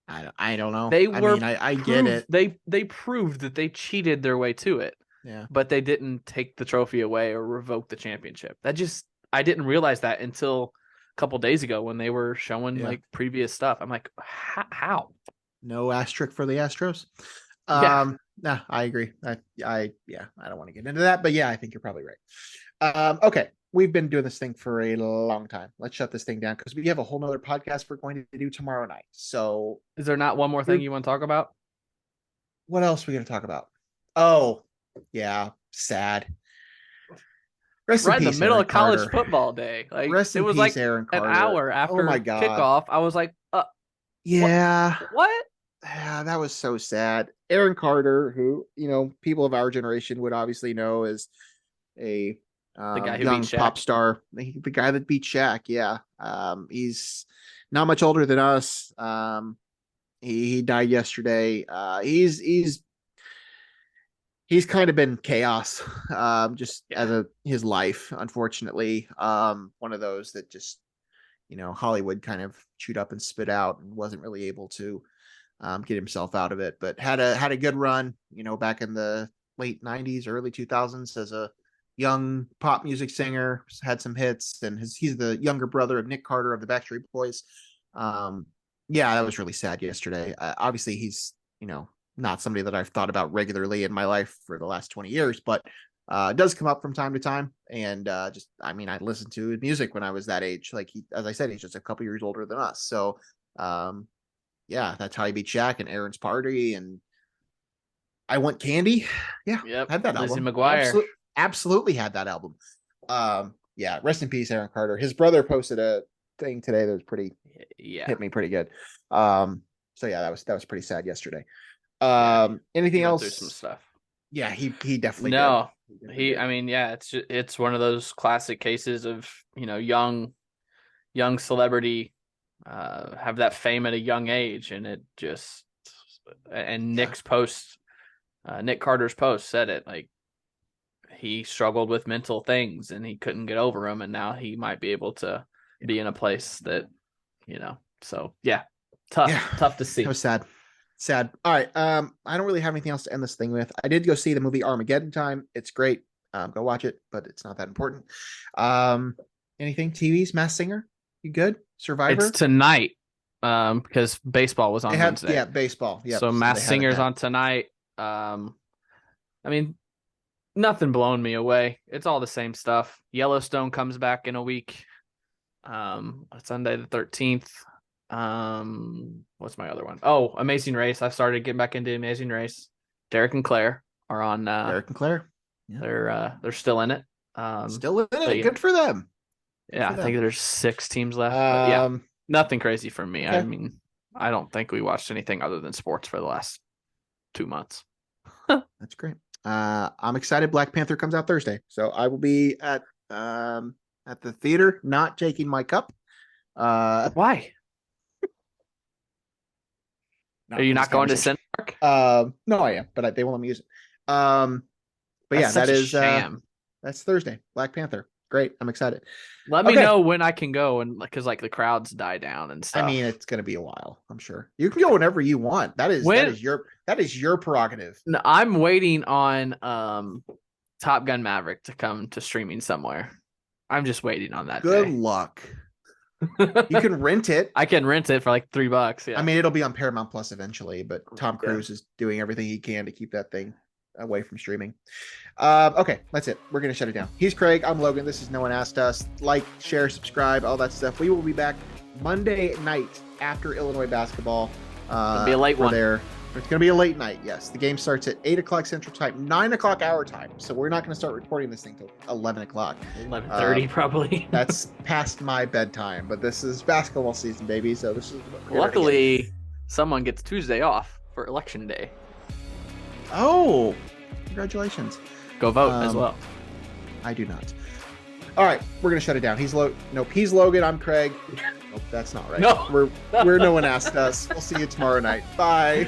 I don't know. I get it. They proved that they cheated their way to it. Yeah. But they didn't take the trophy away or revoke the championship. I didn't realize that until a couple days ago when they were showing like previous stuff. I'm like, how? No asterisk for the Astros. No, I agree. I don't want to get into that, but I think you're probably right. Okay. We've been doing this thing for a long time. Let's shut this thing down because we have a whole nother podcast we're going to do tomorrow night. So is there not one more thing you want to talk about? What else are we going to talk about? Oh, yeah. Sad. Rest in peace, in the middle of college football day. Like it was like an hour after kickoff. I was like, yeah. What? Yeah, that was so sad. Aaron Carter, who, people of our generation would obviously know as a the guy who young beat Shaq. Pop star, the guy that beat Shaq. Yeah. He's not much older than us. He died yesterday. He's kind of been chaos, as his life, unfortunately. One of those that just, Hollywood kind of chewed up and spit out and wasn't really able to get himself out of it, but had a good run, back in the late 90s, early 2000s as a young pop music singer, had some hits, and he's the younger brother of Nick Carter of the Backstreet Boys. That was really sad yesterday. Obviously he's, not somebody that I've thought about regularly in my life for the last 20 years, but it does come up from time to time. And I listened to his music when I was that age. Like as I said, he's just a couple years older than us. So that's how he beat Shaq and Aaron's Party. And I Want Candy. Yeah. Yep. Had that Lizzie album. McGuire. Absolutely had that album. Rest in peace, Aaron Carter. His brother posted a thing today that was hit me pretty good. That was pretty sad yesterday. Anything else? Through some stuff. Yeah, he definitely no. It's one of those classic cases of, young celebrity have that fame at a young age, and it just, and Nick Carter's post said it, like, he struggled with mental things and he couldn't get over them, and now he might be able to be in a place that, so yeah, tough to see. That was sad. All right. I don't really have anything else to end this thing with. I did go see the movie Armageddon Time. It's great. Go watch it, but it's not that important. Anything? TVs? Masked Singer? You good? Survivor? It's tonight. Because baseball was on Wednesday. Yeah, baseball. Yeah. So Masked Singer's on tonight. Nothing blowing me away. It's all the same stuff. Yellowstone comes back in a week. Sunday the 13th. What's my other one? Oh, Amazing Race. I've started getting back into Amazing Race. Derek and Claire are on. Derek and Claire. Yeah. They're still in it. Still in it. Good for them. I think there's 6 teams left. But yeah, nothing crazy for me. Okay. I don't think we watched anything other than sports for the last 2 months. That's great. I'm excited. Black Panther comes out Thursday, so I will be at the theater, not taking my cup. Why? Are you not going to Cinemark? No, I am, but they won't let me use it. But yeah, that is that's Thursday. Black Panther. Great. I'm excited. Let me know when I can go, and because the crowds die down and stuff. I mean, it's going to be a while. I'm sure you can go whenever you want. That is your prerogative. No, I'm waiting on Top Gun Maverick to come to streaming somewhere. I'm just waiting on that. Good luck. You can rent it. I can rent it for like $3. Yeah. I mean, it'll be on Paramount Plus eventually, but Tom Cruise is doing everything he can to keep that thing away from streaming. Okay, that's it. We're going to shut it down. He's Craig. I'm Logan. This is No One Asked Us. Like, share, subscribe, all that stuff. We will be back Monday night after Illinois basketball. It'll be a late one. It's going to be a late night, yes. The game starts at 8 o'clock Central Time, 9 o'clock our time. So we're not going to start recording this thing till 11 o'clock. 11:30 probably. That's past my bedtime, but this is basketball season, baby. So this is luckily someone gets Tuesday off for Election Day. Oh, congratulations. Go vote as well. I do not. All right, we're going to shut it down. He's Logan. I'm Craig. Nope, that's not right. No. We're No One Asked Us. We'll see you tomorrow night. Bye.